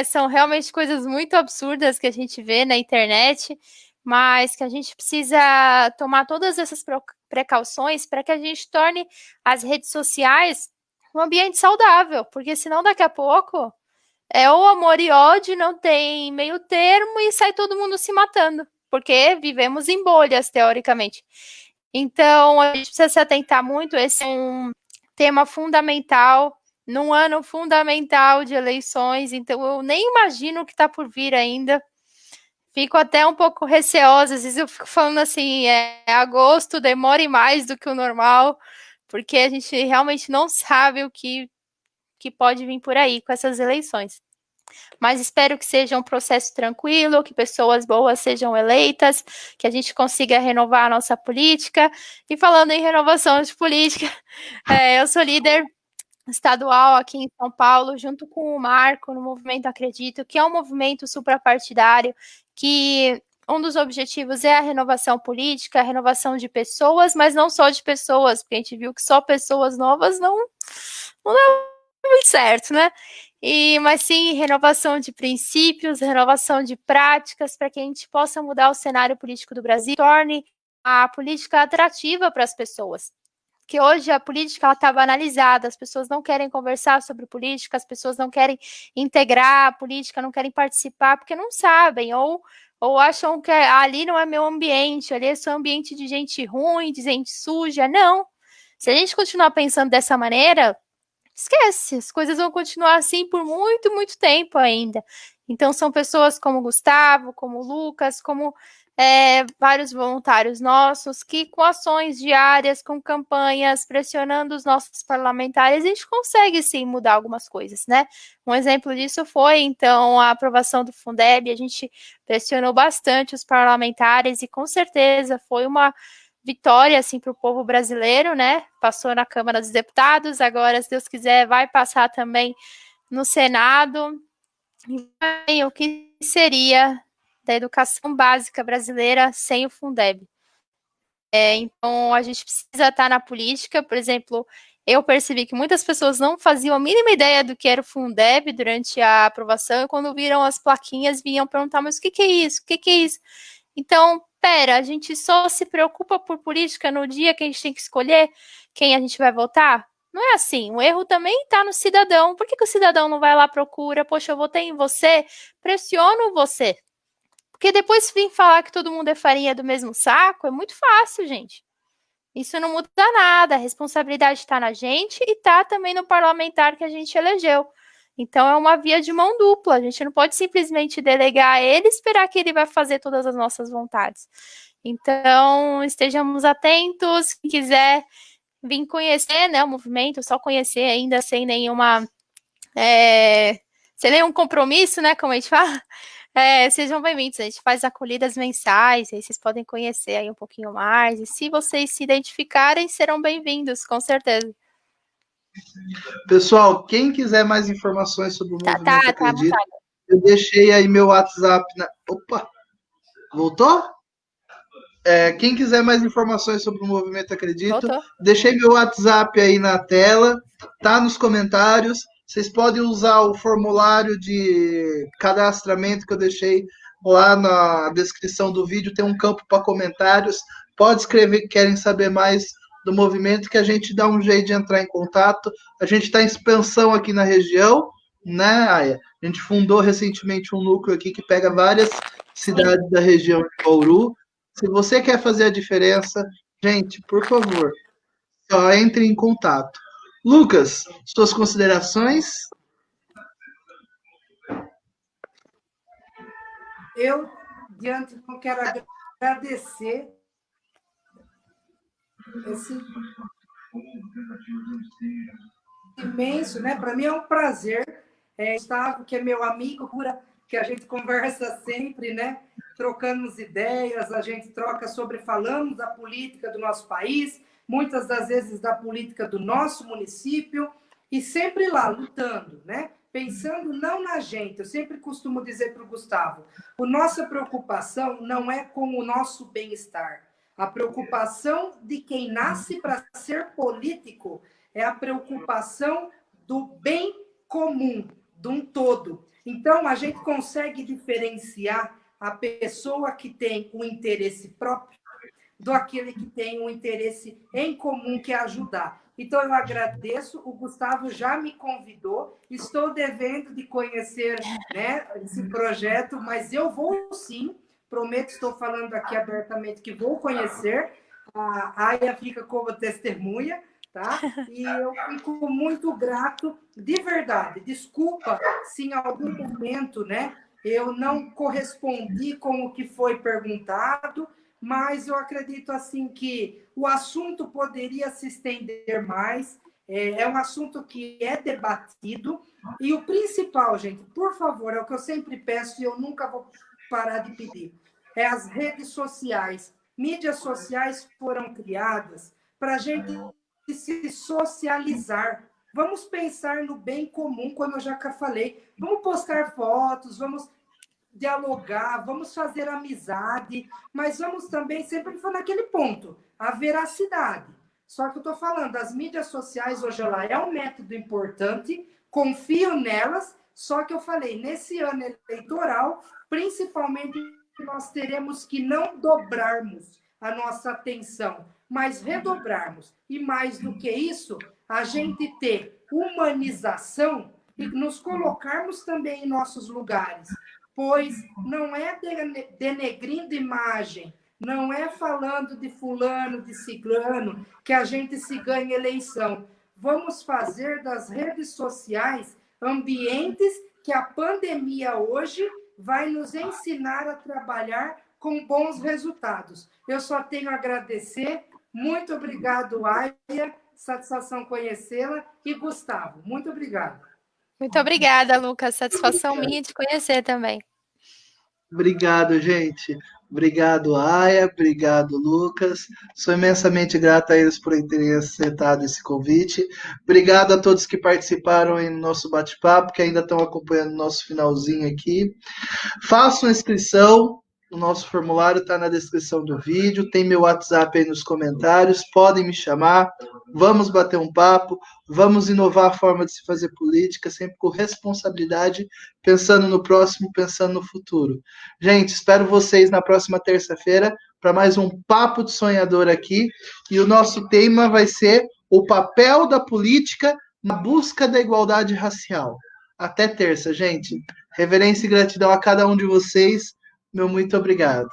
São realmente coisas muito absurdas que a gente vê na internet, mas que a gente precisa tomar todas essas precauções para que a gente torne as redes sociais um ambiente saudável, porque senão daqui a pouco é o amor e ódio, não tem meio termo e sai todo mundo se matando, porque vivemos em bolhas, teoricamente. Então, a gente precisa se atentar muito, esse é um tema fundamental, num ano fundamental de eleições, então eu nem imagino o que está por vir ainda. Fico até um pouco receosa, às vezes eu fico falando assim, agosto, demore mais do que o normal, porque a gente realmente não sabe o que pode vir por aí com essas eleições. Mas espero que seja um processo tranquilo, que pessoas boas sejam eleitas, que a gente consiga renovar a nossa política. E falando em renovação de política, eu sou líder estadual aqui em São Paulo, junto com o Marco, no Movimento Acredito, que é um movimento suprapartidário, que um dos objetivos é a renovação política, a renovação de pessoas, mas não só de pessoas, porque a gente viu que só pessoas novas não é muito certo, né? Mas sim, renovação de princípios, renovação de práticas, para que a gente possa mudar o cenário político do Brasil, torne a política atrativa para as pessoas. Porque hoje a política está banalizada, as pessoas não querem conversar sobre política, as pessoas não querem integrar a política, não querem participar, porque não sabem, ou acham que ali não é meu ambiente, ali é só ambiente de gente ruim, de gente suja. Não. Se a gente continuar pensando dessa maneira, esquece, as coisas vão continuar assim por muito, muito tempo ainda. Então, são pessoas como o Gustavo, como o Lucas, como vários voluntários nossos que, com ações diárias, com campanhas, pressionando os nossos parlamentares, a gente consegue sim mudar algumas coisas, né? Um exemplo disso foi, então, a aprovação do Fundeb. A gente pressionou bastante os parlamentares e, com certeza, foi uma vitória assim para o povo brasileiro, né? Passou na Câmara dos Deputados, agora, se Deus quiser, vai passar também no Senado. E o que seria da educação básica brasileira sem o Fundeb? Então, a gente precisa estar na política. Por exemplo, eu percebi que muitas pessoas não faziam a mínima ideia do que era o Fundeb durante a aprovação, e quando viram as plaquinhas, vinham perguntar, mas o que é isso? O que é isso? Então, a gente só se preocupa por política no dia que a gente tem que escolher quem a gente vai votar? Não é assim. O erro também está no cidadão. Por que o cidadão não vai lá, procura? Poxa, eu votei em você, pressiono você. Porque depois vir falar que todo mundo é farinha do mesmo saco, é muito fácil, gente. Isso não muda nada. A responsabilidade está na gente e está também no parlamentar que a gente elegeu. Então, é uma via de mão dupla. A gente não pode simplesmente delegar a ele e esperar que ele vai fazer todas as nossas vontades. Então, estejamos atentos. Quem quiser vir conhecer, né, o movimento, só conhecer ainda sem nenhuma... sem nenhum compromisso, né, como a gente fala, sejam bem-vindos. A gente faz acolhidas mensais, aí vocês podem conhecer aí um pouquinho mais. E se vocês se identificarem, serão bem-vindos, com certeza. Pessoal, quem quiser mais informações sobre o movimento Acredita, tá. eu deixei aí meu WhatsApp na... Opa! Voltou? Quem quiser mais informações sobre o Movimento Acredito, deixei meu WhatsApp aí na tela, tá nos comentários. Vocês podem usar o formulário de cadastramento que eu deixei lá na descrição do vídeo, tem um campo para comentários. Pode escrever que querem saber mais do movimento, que a gente dá um jeito de entrar em contato. A gente está em expansão aqui na região, né, Aya? A gente fundou recentemente um núcleo aqui que pega várias cidades da região de Bauru. Se você quer fazer a diferença, gente, por favor, só entre em contato. Lucas, suas considerações? Eu, diante disso, quero agradecer esse imenso, né? Para mim é um prazer. Gustavo, que é meu amigo, que a gente conversa sempre, né? Trocamos ideias, a gente troca falamos da política do nosso país, muitas das vezes da política do nosso município, e sempre lá, lutando, né? Pensando não na gente. Eu sempre costumo dizer para o Gustavo, a nossa preocupação não é com o nosso bem-estar. A preocupação de quem nasce para ser político é a preocupação do bem comum, de um todo. Então, a gente consegue diferenciar a pessoa que tem um interesse próprio do aquele que tem um interesse em comum, que é ajudar. Então, eu agradeço, o Gustavo já me convidou, estou devendo de conhecer, né, esse projeto, mas eu vou sim, prometo, estou falando aqui abertamente que vou conhecer, a Aya fica como testemunha, tá? E eu fico muito grato, de verdade. Desculpa se em algum momento, né, eu não correspondi com o que foi perguntado, mas eu acredito assim que o assunto poderia se estender mais. É um assunto que é debatido, e o principal, gente, por favor, é o que eu sempre peço e eu nunca vou parar de pedir, é as redes sociais. Mídias sociais foram criadas para a gente se socializar. Vamos pensar no bem comum, como eu já falei. Vamos postar fotos, vamos dialogar, vamos fazer amizade, mas vamos também sempre naquele ponto, a veracidade. Só que eu estou falando, as mídias sociais hoje ela é um método importante, confio nelas, só que eu falei, nesse ano eleitoral, principalmente, nós teremos que não dobrarmos a nossa atenção, mas redobrarmos. E mais do que isso, a gente ter humanização e nos colocarmos também em nossos lugares, pois não é denegrindo imagem, não é falando de fulano, de ciclano, que a gente se ganha eleição. Vamos fazer das redes sociais ambientes que a pandemia hoje vai nos ensinar a trabalhar com bons resultados. Eu só tenho a agradecer. Muito obrigado, Aya. Satisfação conhecê-la. E Gustavo, muito obrigado. Muito obrigada, Lucas. Satisfação minha de conhecer também. Obrigado, gente. Obrigado, Aya. Obrigado, Lucas. Sou imensamente grato a eles por terem aceitado esse convite. Obrigado a todos que participaram aí no nosso bate-papo, que ainda estão acompanhando o nosso finalzinho aqui. Façam inscrição. O nosso formulário está na descrição do vídeo. Tem meu WhatsApp aí nos comentários. Podem me chamar. Vamos bater um papo. Vamos inovar a forma de se fazer política, sempre com responsabilidade, pensando no próximo, pensando no futuro. Gente, espero vocês na próxima terça-feira para mais um Papo de Sonhador aqui. E o nosso tema vai ser o papel da política na busca da igualdade racial. Até terça, gente. Reverência e gratidão a cada um de vocês. Meu muito obrigado.